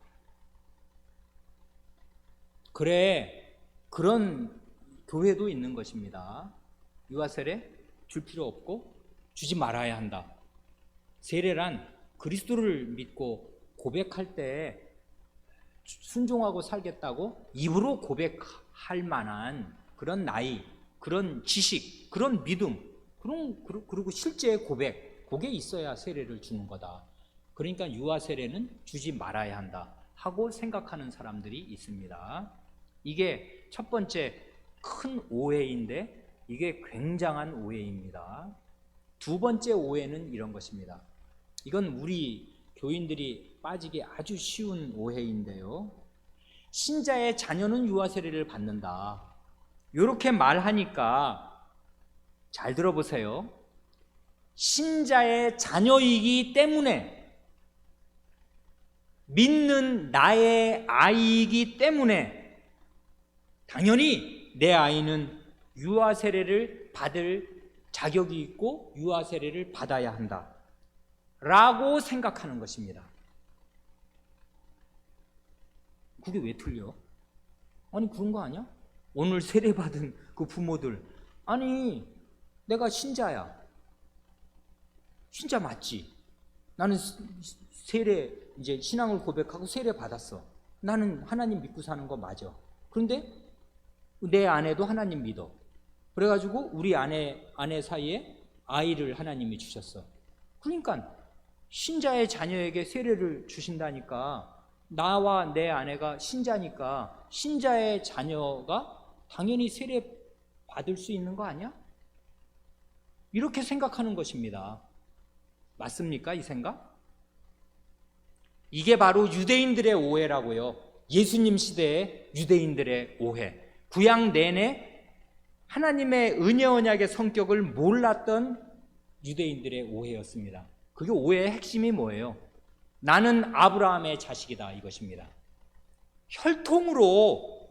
그래, 그런 교회도 있는 것입니다. 유아세례 줄 필요 없고 주지 말아야 한다. 세례란 그리스도를 믿고 고백할 때 순종하고 살겠다고 입으로 고백할 만한 그런 나이, 그런 지식, 그런 믿음, 그리고 실제 고백, 그게 있어야 세례를 주는 거다. 그러니까 유아 세례는 주지 말아야 한다 하고 생각하는 사람들이 있습니다. 이게 첫 번째 큰 오해인데 이게 굉장한 오해입니다. 두 번째 오해는 이런 것입니다. 이건 우리 교인들이 빠지기 아주 쉬운 오해인데요. 신자의 자녀는 유아 세례를 받는다. 이렇게 말하니까 잘 들어보세요. 신자의 자녀이기 때문에, 믿는 나의 아이이기 때문에 당연히 내 아이는 유아 세례를 받을 자격이 있고 유아 세례를 받아야 한다 라고 생각하는 것입니다. 그게 왜 틀려? 아니 그런 거 아니야? 오늘 세례받은 그 부모들, 아니 내가 신자야, 신자 맞지? 나는 세례, 이제 신앙을 고백하고 세례 받았어. 나는 하나님 믿고 사는 거 맞아. 그런데 내 아내도 하나님 믿어. 그래가지고 우리 아내 사이에 아이를 하나님이 주셨어. 그러니까 신자의 자녀에게 세례를 주신다니까, 나와 내 아내가 신자니까 신자의 자녀가 당연히 세례 받을 수 있는 거 아니야? 이렇게 생각하는 것입니다. 맞습니까? 이 생각? 이게 바로 유대인들의 오해라고요. 예수님 시대의 유대인들의 오해. 구약 내내 하나님의 은혜 언약의 성격을 몰랐던 유대인들의 오해였습니다. 그게 오해의 핵심이 뭐예요? 나는 아브라함의 자식이다, 이것입니다. 혈통으로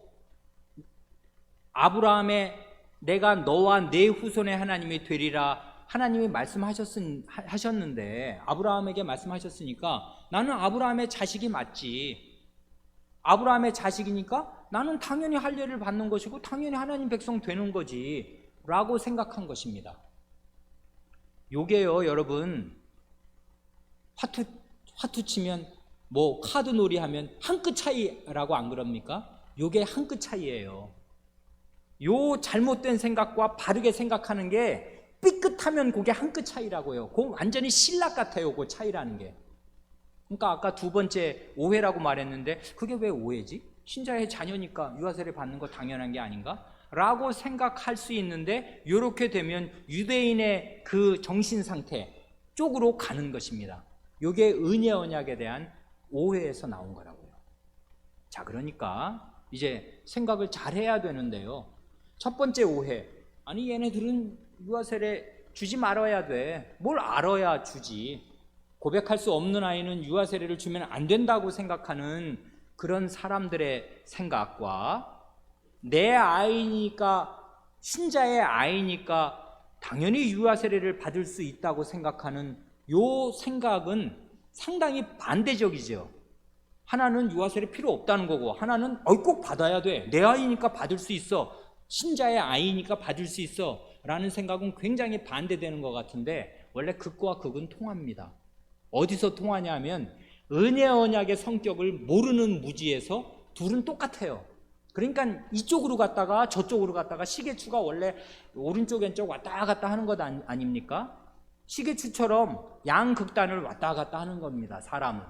아브라함의 내가 너와 내 후손의 하나님이 되리라 하나님이 말씀하셨는데, 아브라함에게 말씀하셨으니까 나는 아브라함의 자식이 맞지. 아브라함의 자식이니까 나는 당연히 할례를 받는 것이고 당연히 하나님 백성 되는 거지 라고 생각한 것입니다. 요게요, 여러분, 화투 치면 뭐 카드 놀이 하면 한 끗 차이라고 안 그럽니까? 요게 한 끗 차이예요. 요 잘못된 생각과 바르게 생각하는 게 삐끗하면 그게 한 끗 차이라고요. 그거 완전히 신락 같아요, 그 차이라는 게. 그러니까 아까 두 번째 오해라고 말했는데 그게 왜 오해지? 신자의 자녀니까 유아세례 받는 거 당연한 게 아닌가? 라고 생각할 수 있는데, 이렇게 되면 유대인의 그 정신 상태 쪽으로 가는 것입니다. 이게 은혜 언약에 대한 오해에서 나온 거라고요. 자, 그러니까 이제 생각을 잘 해야 되는데요. 첫 번째 오해, 아니 얘네들은 유아세례 주지 말아야 돼. 뭘 알아야 주지. 고백할 수 없는 아이는 유아세례를 주면 안 된다고 생각하는 그런 사람들의 생각과, 내 아이니까, 신자의 아이니까 당연히 유아세례를 받을 수 있다고 생각하는 요 생각은 상당히 반대적이죠. 하나는 유아세례 필요 없다는 거고, 하나는 꼭 받아야 돼. 내 아이니까 받을 수 있어. 신자의 아이니까 받을 수 있어 라는 생각은 굉장히 반대되는 것 같은데, 원래 극과 극은 통합니다. 어디서 통하냐 하면 은혜 언약의 성격을 모르는 무지에서 둘은 똑같아요. 그러니까 이쪽으로 갔다가 저쪽으로 갔다가, 시계추가 원래 오른쪽 왼쪽 왔다 갔다 하는 것 아닙니까? 시계추처럼 양극단을 왔다 갔다 하는 겁니다, 사람은.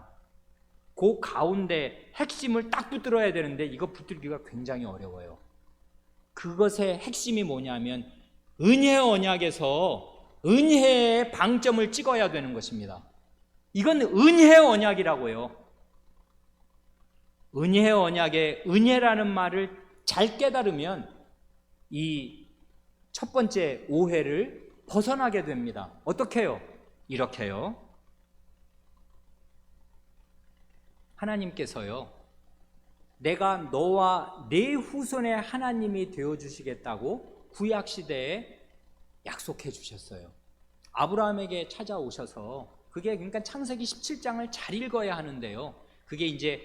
그 가운데 핵심을 딱 붙들어야 되는데 이거 붙들기가 굉장히 어려워요. 그것의 핵심이 뭐냐면 은혜 언약에서 은혜의 방점을 찍어야 되는 것입니다. 이건 은혜 언약이라고요. 은혜 언약의 은혜라는 말을 잘 깨달으면 이 첫 번째 오해를 벗어나게 됩니다. 어떻게 해요? 이렇게요. 하나님께서요, 내가 너와 내 후손의 하나님이 되어주시겠다고 구약시대에 약속해 주셨어요. 아브라함에게 찾아오셔서, 그게 그러니까 창세기 17장을 잘 읽어야 하는데요, 그게 이제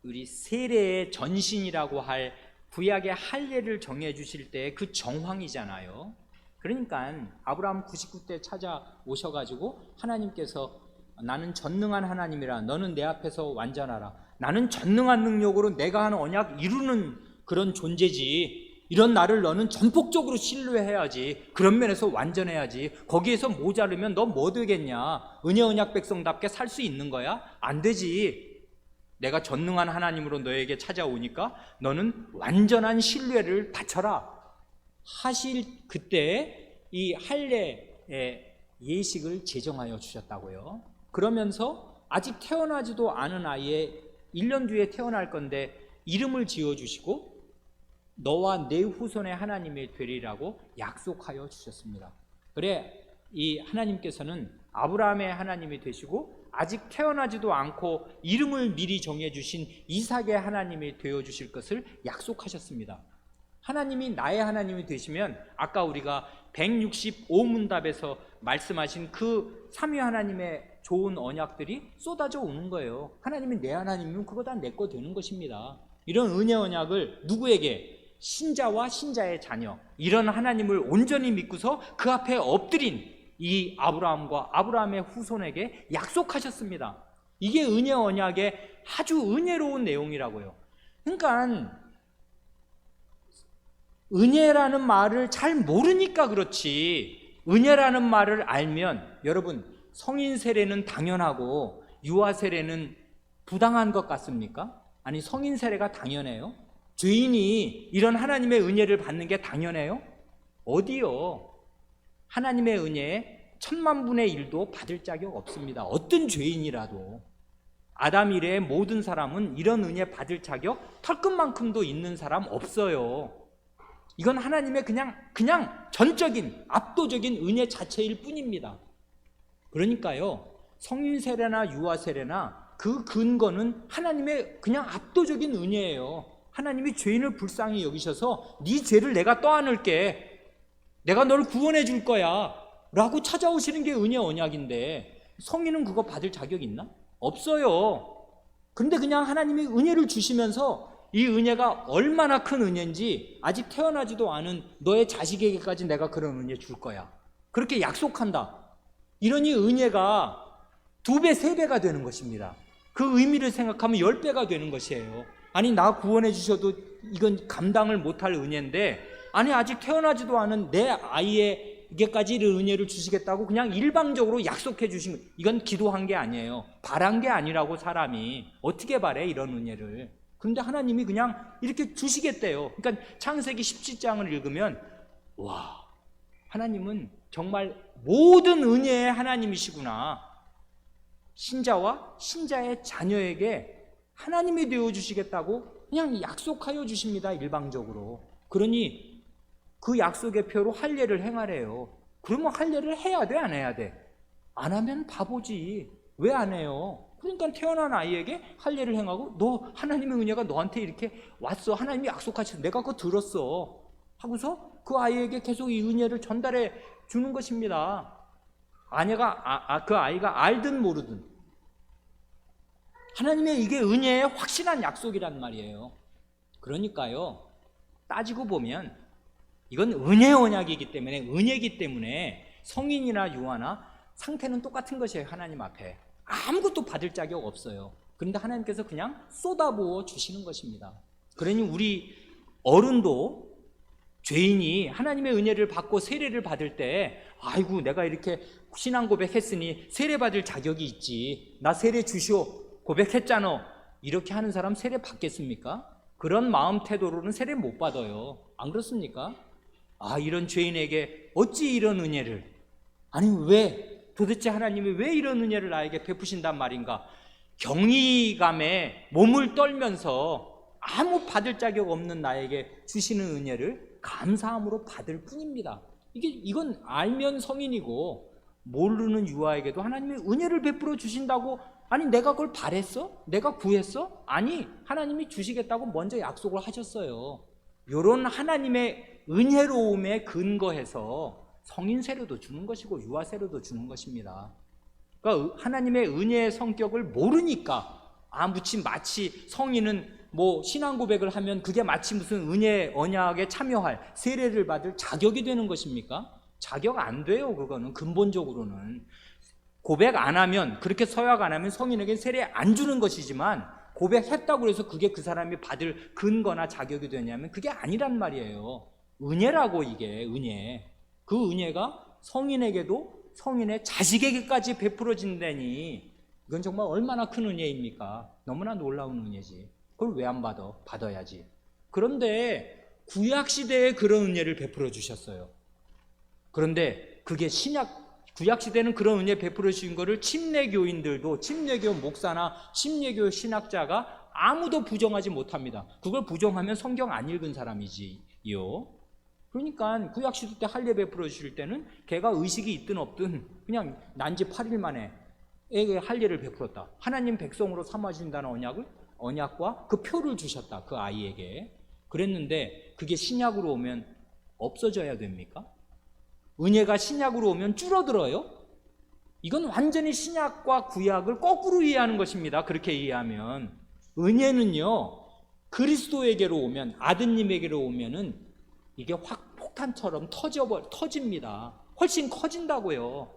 우리 세례의 전신이라고 할 구약의 할례를 정해 주실 때 그 정황이잖아요. 그러니까 아브라함 99대 찾아오셔가지고 하나님께서 나는 전능한 하나님이라 너는 내 앞에서 완전하라, 나는 전능한 능력으로 내가 하는 언약 이루는 그런 존재지, 이런 나를 너는 전폭적으로 신뢰해야지, 그런 면에서 완전해야지, 거기에서 모자르면 너 뭐 되겠냐, 은혜 언약 백성답게 살 수 있는 거야? 안 되지. 내가 전능한 하나님으로 너에게 찾아오니까 너는 완전한 신뢰를 바쳐라 하실 그때 이 할례의 예식을 제정하여 주셨다고요. 그러면서 아직 태어나지도 않은 아이의 1년 뒤에 태어날 건데 이름을 지어주시고 너와 내 후손의 하나님이 되리라고 약속하여 주셨습니다. 그래, 이 하나님께서는 아브라함의 하나님이 되시고 아직 태어나지도 않고 이름을 미리 정해주신 이삭의 하나님이 되어주실 것을 약속하셨습니다. 하나님이 나의 하나님이 되시면 아까 우리가 165문답에서 말씀하신 그 삼위 하나님의 좋은 언약들이 쏟아져 오는 거예요. 하나님이 내 하나님이면 그거 다 내 거 되는 것입니다. 이런 은혜 언약을 누구에게? 신자와 신자의 자녀, 이런 하나님을 온전히 믿고서 그 앞에 엎드린 이 아브라함과 아브라함의 후손에게 약속하셨습니다. 이게 은혜 언약의 아주 은혜로운 내용이라고요. 그러니까 은혜라는 말을 잘 모르니까 그렇지, 은혜라는 말을 알면, 여러분, 성인 세례는 당연하고 유아 세례는 부당한 것 같습니까? 아니, 성인 세례가 당연해요? 죄인이 이런 하나님의 은혜를 받는 게 당연해요? 어디요? 하나님의 은혜에 1000만분의 1도 받을 자격 없습니다. 어떤 죄인이라도. 아담 이래의 모든 사람은 이런 은혜 받을 자격 털끝만큼도 있는 사람 없어요. 이건 하나님의 그냥 전적인 압도적인 은혜 자체일 뿐입니다. 그러니까요, 성인 세례나 유아 세례나 그 근거는 하나님의 그냥 압도적인 은혜예요. 하나님이 죄인을 불쌍히 여기셔서 네 죄를 내가 떠안을게, 내가 널 구원해 줄 거야 라고 찾아오시는 게 은혜 언약인데, 성인은 그거 받을 자격 있나? 없어요. 그런데 그냥 하나님이 은혜를 주시면서 이 은혜가 얼마나 큰 은혜인지 아직 태어나지도 않은 너의 자식에게까지 내가 그런 은혜 줄 거야, 그렇게 약속한다. 이러니 은혜가 2배, 3배가 되는 것입니다. 그 의미를 생각하면 10배가 되는 것이에요. 아니, 나 구원해 주셔도 이건 감당을 못할 은혜인데, 아니, 아직 태어나지도 않은 내 아이에게까지 이런 은혜를 주시겠다고 그냥 일방적으로 약속해 주신 거, 이건 기도한 게 아니에요. 바란 게 아니라고. 사람이 어떻게 바래 이런 은혜를. 그런데 하나님이 그냥 이렇게 주시겠대요. 그러니까 창세기 17장을 읽으면, 와, 하나님은 정말 모든 은혜의 하나님이시구나. 신자와 신자의 자녀에게 하나님이 되어주시겠다고 그냥 약속하여 주십니다, 일방적으로. 그러니 그 약속의 표로 할례를 행하래요. 그러면 할례를 해야 돼, 안 해야 돼? 안 하면 바보지. 왜 안 해요? 그러니까 태어난 아이에게 할례를 행하고, 너 하나님의 은혜가 너한테 이렇게 왔어, 하나님이 약속하셔서 내가 그거 들었어 하고서 그 아이에게 계속 이 은혜를 전달해 주는 것입니다. 그 아이가 알든 모르든 하나님의 이게 은혜의 확실한 약속이란 말이에요. 그러니까요, 따지고 보면 이건 은혜 언약이기 때문에, 은혜이기 때문에 성인이나 유아나 상태는 똑같은 것이에요. 하나님 앞에 아무것도 받을 자격 없어요. 그런데 하나님께서 그냥 쏟아부어 주시는 것입니다. 그러니 우리 어른도 죄인이 하나님의 은혜를 받고 세례를 받을 때, 아이고, 내가 이렇게 신앙 고백했으니 세례 받을 자격이 있지, 나 세례 주시오 고백했잖아, 이렇게 하는 사람 세례 받겠습니까? 그런 마음 태도로는 세례 못 받아요. 안 그렇습니까? 아, 이런 죄인에게 어찌 이런 은혜를, 아니 왜 도대체 하나님이 왜 이런 은혜를 나에게 베푸신단 말인가? 경이감에 몸을 떨면서 아무 받을 자격 없는 나에게 주시는 은혜를 감사함으로 받을 뿐입니다. 이건 알면 성인이고 모르는 유아에게도 하나님의 은혜를 베풀어 주신다고 아니 내가 그걸 바랬어? 내가 구했어? 아니 하나님이 주시겠다고 먼저 약속을 하셨어요. 이런 하나님의 은혜로움에 근거해서 성인 세례도 주는 것이고 유아 세례도 주는 것입니다. 그러니까 하나님의 은혜의 성격을 모르니까 마치 성인은 뭐 신앙 고백을 하면 그게 마치 무슨 은혜 언약에 참여할 세례를 받을 자격이 되는 것입니까? 자격 안 돼요. 그거는 근본적으로는 고백 안 하면, 그렇게 서약 안 하면 성인에게 세례 안 주는 것이지만, 고백했다고 해서 그게 그 사람이 받을 근거나 자격이 되냐면 그게 아니란 말이에요. 은혜라고. 이게 은혜. 그 은혜가 성인에게도 성인의 자식에게까지 베풀어진다니 이건 정말 얼마나 큰 은혜입니까? 너무나 놀라운 은혜지. 그걸 왜 안 받아? 받아야지. 그런데 구약시대에 그런 은혜를 베풀어 주셨어요. 그런데 그게 구약시대는 그런 은혜 베풀어 주신 거를 침례교인들도, 침례교 목사나 침례교 신학자가 아무도 부정하지 못합니다. 그걸 부정하면 성경 안 읽은 사람이지요. 그러니까 구약시대 때 할례 베풀어 주실 때는 걔가 의식이 있든 없든 그냥 난지 8일 만에 애에게 할례를 베풀었다. 하나님 백성으로 삼아주신다는 언약과 그 표를 주셨다. 그 아이에게. 그랬는데 그게 신약으로 오면 없어져야 됩니까? 은혜가 신약으로 오면 줄어들어요? 이건 완전히 신약과 구약을 거꾸로 이해하는 것입니다. 그렇게 이해하면 은혜는요, 그리스도에게로 오면, 아드님에게로 오면은 이게 확 폭탄처럼 터집니다. 훨씬 커진다고요.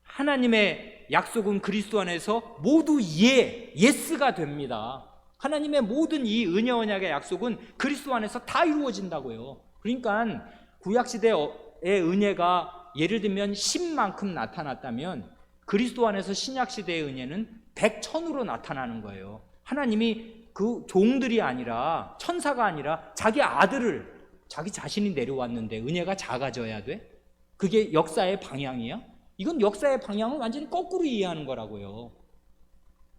하나님의 약속은 그리스도 안에서 모두 예스가 됩니다. 하나님의 모든 이 은혜 언약의 약속은 그리스도 안에서 다 이루어진다고요. 그러니까 구약시대의 은혜가 예를 들면 10만큼 나타났다면 그리스도 안에서 신약시대의 은혜는 100,000으로 나타나는 거예요. 하나님이 그 종들이 아니라, 천사가 아니라 자기 아들을, 자기 자신이 내려왔는데 은혜가 작아져야 돼? 그게 역사의 방향이야? 이건 역사의 방향을 완전히 거꾸로 이해하는 거라고요.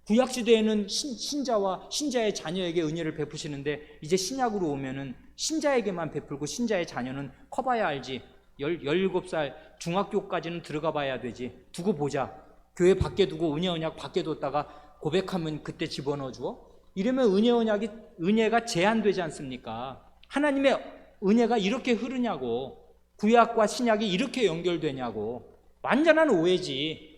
구약시대에는 신자와 신자의 자녀에게 은혜를 베푸시는데 이제 신약으로 오면은 신자에게만 베풀고 신자의 자녀는 커봐야 알지. 17살 중학교까지는 들어가 봐야 되지. 두고 보자. 교회 밖에 두고 은혜 언약 밖에 뒀다가 고백하면 그때 집어넣어 주어? 이러면 은혜가 제한되지 않습니까? 하나님의 은혜가 이렇게 흐르냐고. 구약과 신약이 이렇게 연결되냐고. 완전한 오해지.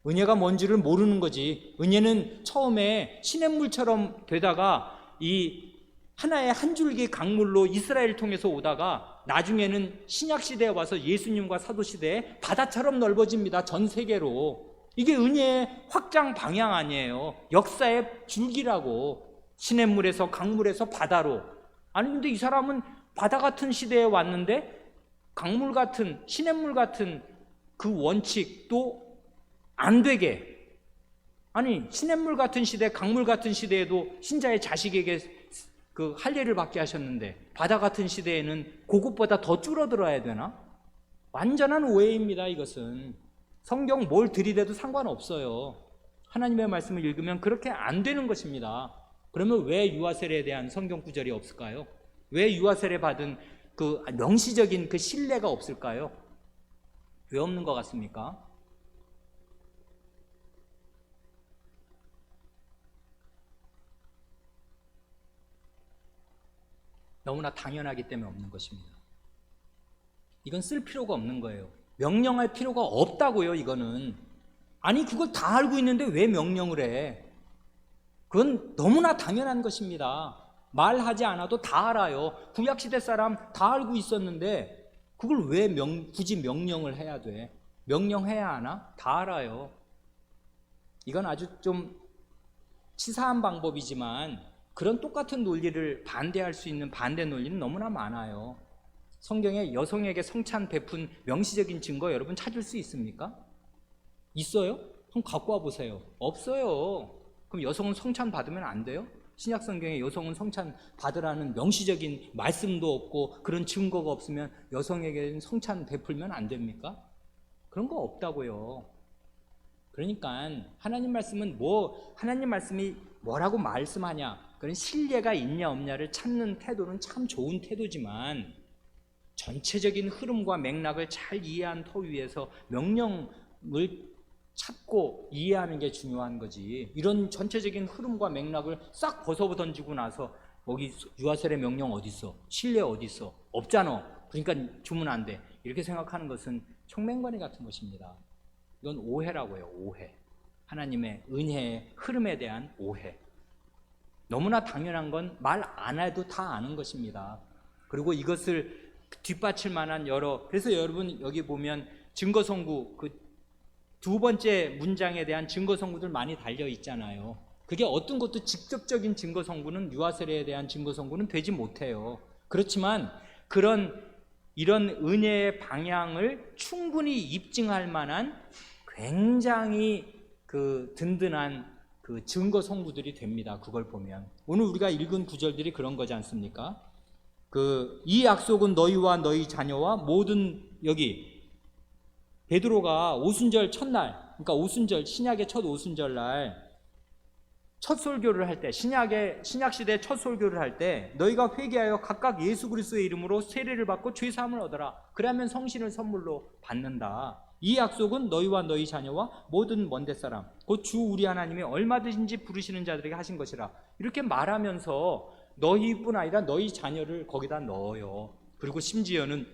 은혜가 뭔지를 모르는 거지. 은혜는 처음에 시냇물처럼 되다가 이 하나의 한 줄기 강물로 이스라엘을 통해서 오다가 나중에는 신약시대에 와서 예수님과 사도시대에 바다처럼 넓어집니다. 전 세계로. 이게 은혜의 확장 방향 아니에요. 역사의 줄기라고. 시냇물에서 강물에서 바다로. 아니 근데 이 사람은 바다 같은 시대에 왔는데 강물 같은, 시냇물 같은 그 원칙도 안 되게, 아니 시냇물 같은 시대, 강물 같은 시대에도 신자의 자식에게 그 할례를 받게 하셨는데 바다 같은 시대에는 그것보다 더 줄어들어야 되나? 완전한 오해입니다. 이것은 성경 뭘 들이대도 상관없어요. 하나님의 말씀을 읽으면 그렇게 안 되는 것입니다. 그러면 왜 유아세례에 대한 성경 구절이 없을까요? 왜 유아세례 받은 그 명시적인 그 신뢰가 없을까요? 왜 없는 것 같습니까? 너무나 당연하기 때문에 없는 것입니다. 이건 쓸 필요가 없는 거예요. 명령할 필요가 없다고요. 이거는. 아니 그걸 다 알고 있는데 왜 명령을 해? 그건 너무나 당연한 것입니다. 말하지 않아도 다 알아요. 구약시대 사람 다 알고 있었는데 그걸 왜 굳이 명령을 해야 돼? 명령해야 하나? 다 알아요. 이건 아주 좀 치사한 방법이지만 그런 똑같은 논리를 반대할 수 있는 반대 논리는 너무나 많아요. 성경에 여성에게 성찬 베푼 명시적인 증거 여러분 찾을 수 있습니까? 있어요? 그럼 갖고 와 보세요. 없어요. 그럼 여성은 성찬 받으면 안 돼요? 신약 성경에 여성은 성찬 받으라는 명시적인 말씀도 없고 그런 증거가 없으면 여성에게는 성찬 베풀면 안 됩니까? 그런 거 없다고요. 그러니까 하나님 말씀은 하나님 말씀이 뭐라고 말씀하냐, 그런 신뢰가 있냐 없냐를 찾는 태도는 참 좋은 태도지만 전체적인 흐름과 맥락을 잘 이해한 터 위에서 명령을 찾고 이해하는 게 중요한 거지. 이런 전체적인 흐름과 맥락을 싹 벗어 던지고 나서 여기 유아세례 명령 어디 있어? 신뢰 어디 있어? 없잖아. 그러니까 주면 안 돼. 이렇게 생각하는 것은 총맹관이 같은 것입니다. 이건 오해라고요. 오해. 하나님의 은혜의 흐름에 대한 오해. 너무나 당연한 건 말 안 해도 다 아는 것입니다. 그리고 이것을 뒷받칠 만한 그래서 여러분 여기 보면 증거성구, 그 두 번째 문장에 대한 증거성구들 많이 달려 있잖아요. 그게 어떤 것도 직접적인 증거성구는, 유아세례에 대한 증거성구는 되지 못해요. 그렇지만 이런 은혜의 방향을 충분히 입증할 만한 굉장히 그 든든한 그 증거성구들이 됩니다. 그걸 보면 오늘 우리가 읽은 구절들이 그런 거지 않습니까? 이 약속은 너희와 너희 자녀와 모든, 여기 베드로가 오순절 첫날, 그러니까 오순절, 신약의 첫 오순절 날 첫 설교를 할 때, 신약시대 첫 설교를 할 때 너희가 회개하여 각각 예수 그리스도의 이름으로 세례를 받고 죄 사함을 얻어라. 그러면 성신을 선물로 받는다. 이 약속은 너희와 너희 자녀와 모든 먼데 사람 곧 주 우리 하나님이 얼마든지 부르시는 자들에게 하신 것이라. 이렇게 말하면서 너희뿐 아니라 너희 자녀를 거기다 넣어요. 그리고 심지어는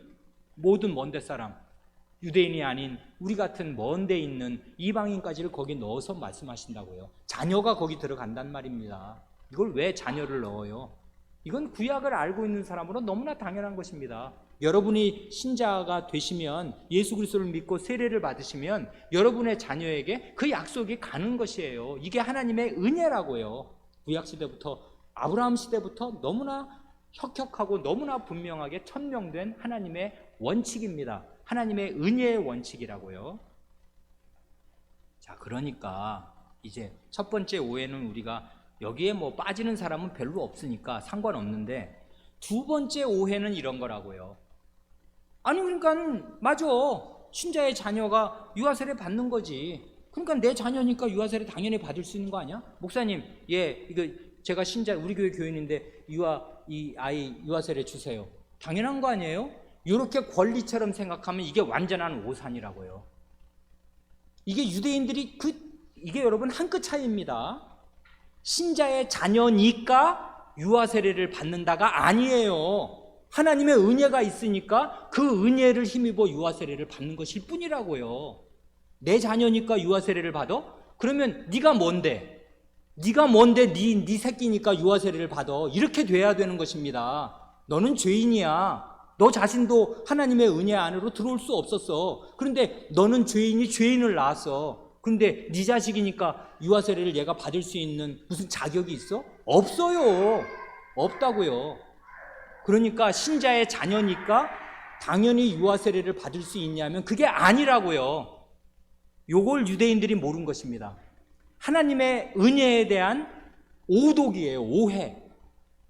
모든 먼데 사람, 유대인이 아닌 우리 같은 먼데 있는 이방인까지를 거기 넣어서 말씀하신다고요. 자녀가 거기 들어간단 말입니다. 이걸 왜 자녀를 넣어요? 이건 구약을 알고 있는 사람으로 너무나 당연한 것입니다. 여러분이 신자가 되시면, 예수 그리스도를 믿고 세례를 받으시면 여러분의 자녀에게 그 약속이 가는 것이에요. 이게 하나님의 은혜라고요. 구약 시대부터, 아브라함 시대부터 너무나 혁혁하고 너무나 분명하게 천명된 하나님의 원칙입니다. 하나님의 은혜의 원칙이라고요. 자, 그러니까 이제 첫 번째 오해는 우리가 여기에 뭐 빠지는 사람은 별로 없으니까 상관없는데, 두 번째 오해는 이런 거라고요. 아니 그러니까 맞아, 신자의 자녀가 유아세례 받는 거지. 그러니까 내 자녀니까 유아세례 당연히 받을 수 있는 거 아니야? 목사님, 이거 제가 신자, 우리 교회 교인인데 이 아이 유아세례 주세요. 당연한 거 아니에요? 이렇게 권리처럼 생각하면 이게 완전한 오산이라고요. 이게 유대인들이 이게 여러분 한 끗 차이입니다. 신자의 자녀니까 유아세례를 받는다가 아니에요. 하나님의 은혜가 있으니까 그 은혜를 힘입어 유아세례를 받는 것일 뿐이라고요. 내 자녀니까 유아세례를 받아? 그러면 네가 뭔데? 네 새끼니까 유아세례를 받아. 이렇게 돼야 되는 것입니다. 너는 죄인이야. 너 자신도 하나님의 은혜 안으로 들어올 수 없었어. 그런데 너는 죄인을 낳았어. 그런데 네 자식이니까 유아세례를 얘가 받을 수 있는 무슨 자격이 있어? 없어요. 없다고요. 그러니까 신자의 자녀니까 당연히 유아세례를 받을 수 있냐면 그게 아니라고요. 요걸 유대인들이 모른 것입니다. 하나님의 은혜에 대한 오독이에요. 오해.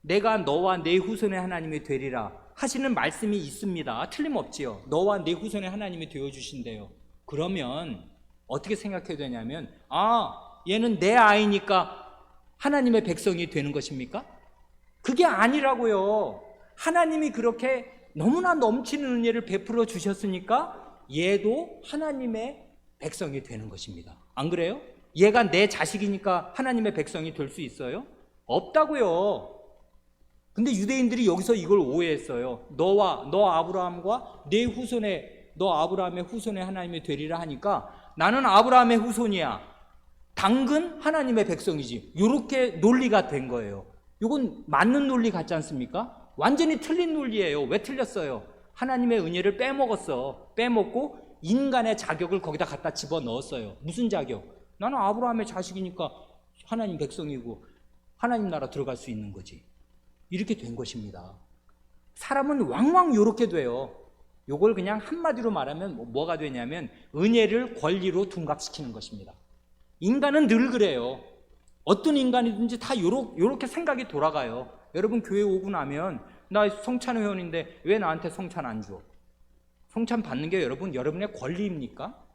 내가 너와 내 후손의 하나님이 되리라 하시는 말씀이 있습니다. 틀림없지요. 너와 내 후손의 하나님이 되어주신대요. 그러면 어떻게 생각해야 되냐면, 얘는 내 아이니까 하나님의 백성이 되는 것입니까? 그게 아니라고요. 하나님이 그렇게 너무나 넘치는 은혜를 베풀어 주셨으니까 얘도 하나님의 백성이 되는 것입니다. 안 그래요? 얘가 내 자식이니까 하나님의 백성이 될 수 있어요? 없다고요. 근데 유대인들이 여기서 이걸 오해했어요. 너 아브라함과 너 아브라함의 후손의 하나님이 되리라 하니까 나는 아브라함의 후손이야. 당근 하나님의 백성이지. 이렇게 논리가 된 거예요. 이건 맞는 논리 같지 않습니까? 완전히 틀린 논리예요. 왜 틀렸어요? 하나님의 은혜를 빼먹고 인간의 자격을 거기다 갖다 집어넣었어요. 무슨 자격? 나는 아브라함의 자식이니까 하나님 백성이고 하나님 나라 들어갈 수 있는 거지. 이렇게 된 것입니다. 사람은 왕왕 이렇게 돼요. 이걸 그냥 한마디로 말하면 뭐가 되냐면 은혜를 권리로 둔갑시키는 것입니다. 인간은 늘 그래요. 어떤 인간이든지 다 요렇게 생각이 돌아가요. 여러분 교회 오고 나면 나 성찬 회원인데 왜 나한테 성찬 안 줘? 성찬 받는 게 여러분의 권리입니까?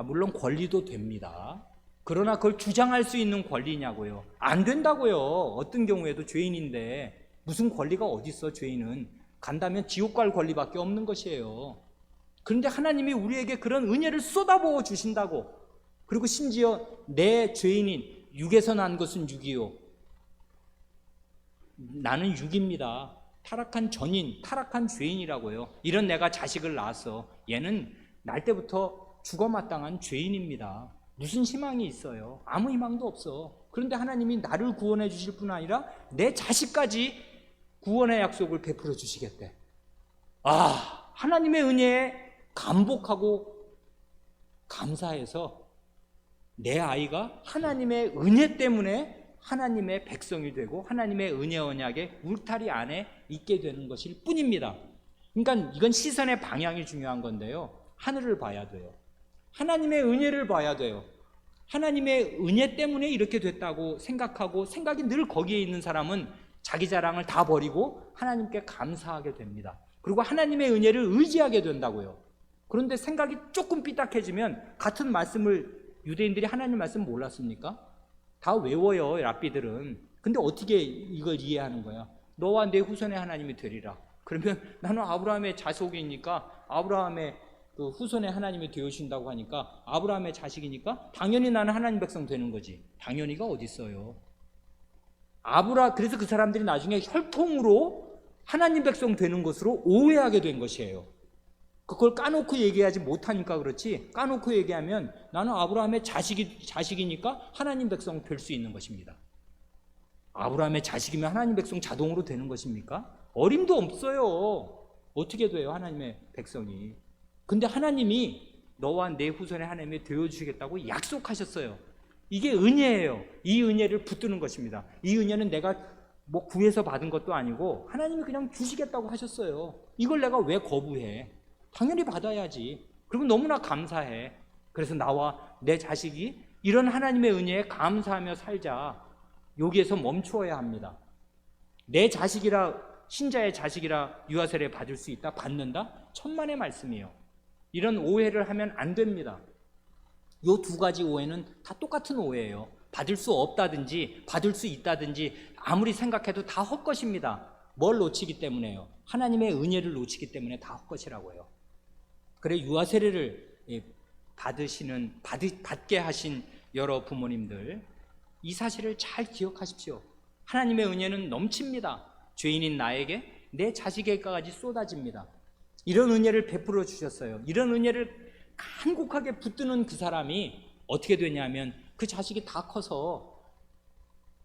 물론 권리도 됩니다. 그러나 그걸 주장할 수 있는 권리냐고요? 안 된다고요. 어떤 경우에도 죄인인데 무슨 권리가 어디 있어? 죄인은 간다면 지옥 갈 권리밖에 없는 것이에요. 그런데 하나님이 우리에게 그런 은혜를 쏟아부어 주신다고, 그리고 심지어 내 죄인인 육에서 난 것은 육이요. 나는 육입니다. 타락한 전인, 타락한 죄인이라고요. 이런 내가 자식을 낳았어. 얘는 날 때부터 죽어마땅한 죄인입니다. 무슨 희망이 있어요? 아무 희망도 없어. 그런데 하나님이 나를 구원해 주실 뿐 아니라 내 자식까지 구원의 약속을 베풀어 주시겠대. 하나님의 은혜에 감복하고 감사해서 내 아이가 하나님의 은혜 때문에 하나님의 백성이 되고 하나님의 은혜 언약의 울타리 안에 있게 되는 것일 뿐입니다. 그러니까 이건 시선의 방향이 중요한 건데요. 하늘을 봐야 돼요. 하나님의 은혜를 봐야 돼요. 하나님의 은혜 때문에 이렇게 됐다고 생각하고 생각이 늘 거기에 있는 사람은 자기 자랑을 다 버리고 하나님께 감사하게 됩니다. 그리고 하나님의 은혜를 의지하게 된다고요. 그런데 생각이 조금 삐딱해지면 같은 말씀을 유대인들이 하나님 말씀 몰랐습니까? 다 외워요, 랍비들은. 근데 어떻게 이걸 이해하는 거야? 너와 내 후손의 하나님이 되리라. 그러면 나는 아브라함의 자손이니까 아브라함의 그 후손의 하나님이 되어주신다고 하니까 아브라함의 자식이니까 당연히 나는 하나님 백성 되는 거지. 당연히가 어디 있어요? 그래서 그 사람들이 나중에 혈통으로 하나님 백성 되는 것으로 오해하게 된 것이에요. 그걸 까놓고 얘기하지 못하니까 그렇지, 까놓고 얘기하면 나는 아브라함의 자식이니까 하나님 백성 될 수 있는 것입니다. 아브라함의 자식이면 하나님 백성 자동으로 되는 것입니까? 어림도 없어요. 어떻게 돼요, 하나님의 백성이? 근데 하나님이 너와 내 후손의 하나님이 되어주시겠다고 약속하셨어요. 이게 은혜예요. 이 은혜를 붙드는 것입니다. 이 은혜는 내가 뭐 구해서 받은 것도 아니고 하나님이 그냥 주시겠다고 하셨어요. 이걸 내가 왜 거부해? 당연히 받아야지. 그리고 너무나 감사해. 그래서 나와 내 자식이 이런 하나님의 은혜에 감사하며 살자. 여기에서 멈추어야 합니다. 내 자식이라, 신자의 자식이라 유아세례 받을 수 있다? 받는다? 천만의 말씀이에요. 이런 오해를 하면 안 됩니다. 이 두 가지 오해는 다 똑같은 오해예요. 받을 수 없다든지 받을 수 있다든지 아무리 생각해도 다 헛것입니다. 뭘 놓치기 때문에요? 하나님의 은혜를 놓치기 때문에 다 헛것이라고요. 그래, 유아세례를 받게 하신 여러 부모님들, 이 사실을 잘 기억하십시오. 하나님의 은혜는 넘칩니다. 죄인인 나에게, 내 자식에게까지 쏟아집니다. 이런 은혜를 베풀어 주셨어요. 이런 은혜를 간곡하게 붙드는 그 사람이 어떻게 되냐면 그 자식이 다 커서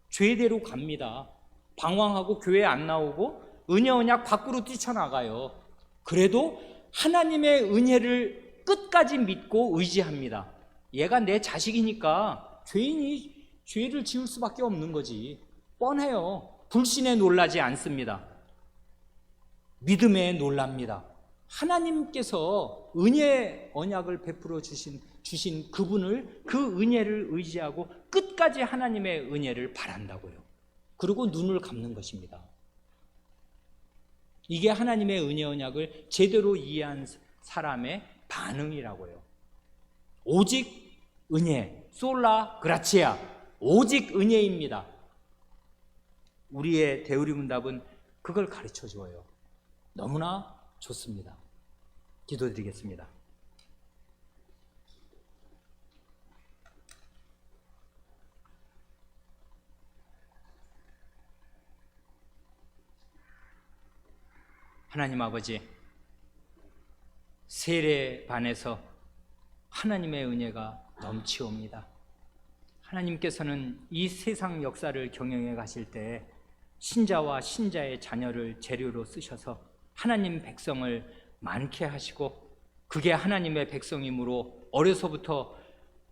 죄대로 갑니다. 방황하고 교회 안 나오고 은혜 언약 밖으로 뛰쳐나가요. 그래도 하나님의 은혜를 끝까지 믿고 의지합니다. 얘가 내 자식이니까 죄인이 죄를 지을 수밖에 없는 거지. 뻔해요. 불신에 놀라지 않습니다. 믿음에 놀랍니다. 하나님께서 은혜 언약을 베풀어 주신 그분을, 그 은혜를 의지하고 끝까지 하나님의 은혜를 바란다고요. 그리고 눈을 감는 것입니다. 이게 하나님의 은혜 언약을 제대로 이해한 사람의 반응이라고요. 오직 은혜, 솔라 그라치아, 오직 은혜입니다. 우리의 대우리 문답은 그걸 가르쳐 줘요. 너무나 좋습니다. 기도드리겠습니다. 하나님 아버지, 세례 반에서 하나님의 은혜가 넘치옵니다. 하나님께서는 이 세상 역사를 경영해 가실 때 신자와 신자의 자녀를 재료로 쓰셔서 하나님 백성을 많게 하시고, 그게 하나님의 백성이므로 어려서부터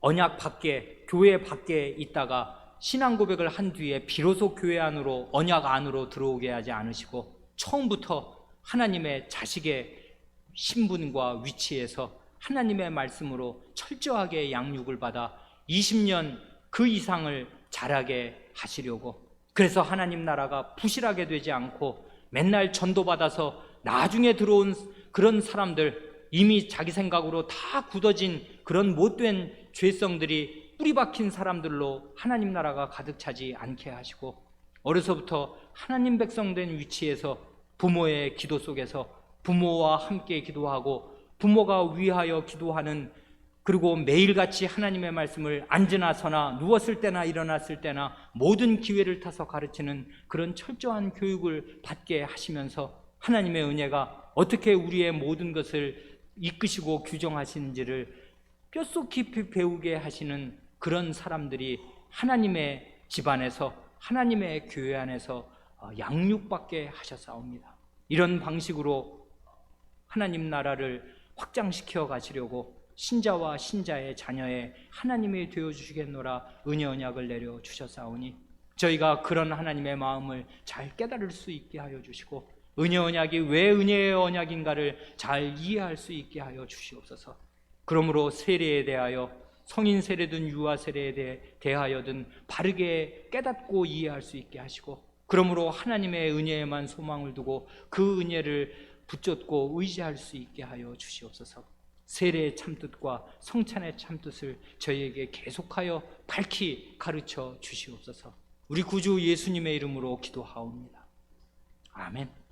언약 밖에, 교회 밖에 있다가 신앙 고백을 한 뒤에 비로소 교회 안으로, 언약 안으로 들어오게 하지 않으시고 처음부터 하나님의 자식의 신분과 위치에서 하나님의 말씀으로 철저하게 양육을 받아 20년 그 이상을 자라게 하시려고, 그래서 하나님 나라가 부실하게 되지 않고 맨날 전도받아서 나중에 들어온 그런 사람들, 이미 자기 생각으로 다 굳어진 그런 못된 죄성들이 뿌리 박힌 사람들로 하나님 나라가 가득 차지 않게 하시고, 어려서부터 하나님 백성 된 위치에서 부모의 기도 속에서 부모와 함께 기도하고 부모가 위하여 기도하는 그리고 매일같이 하나님의 말씀을 앉으나 서나 누웠을 때나 일어났을 때나 모든 기회를 타서 가르치는 그런 철저한 교육을 받게 하시면서 하나님의 은혜가 어떻게 우리의 모든 것을 이끄시고 규정하시는지를 뼛속 깊이 배우게 하시는 그런 사람들이 하나님의 집안에서, 하나님의 교회 안에서 양육받게 하셨사옵니다. 이런 방식으로 하나님 나라를 확장시켜 가시려고 신자와 신자의 자녀의 하나님이 되어주시겠노라 은혜 언약을 내려주셨사오니 저희가 그런 하나님의 마음을 잘 깨달을 수 있게 하여 주시고 은혜 언약이 왜 은혜의 언약인가를 잘 이해할 수 있게 하여 주시옵소서. 그러므로 세례에 대하여, 성인 세례든 유아 세례에 대하여든 바르게 깨닫고 이해할 수 있게 하시고, 그러므로 하나님의 은혜에만 소망을 두고 그 은혜를 붙잡고 의지할 수 있게 하여 주시옵소서. 세례의 참뜻과 성찬의 참뜻을 저희에게 계속하여 밝히 가르쳐 주시옵소서. 우리 구주 예수님의 이름으로 기도하옵니다. 아멘.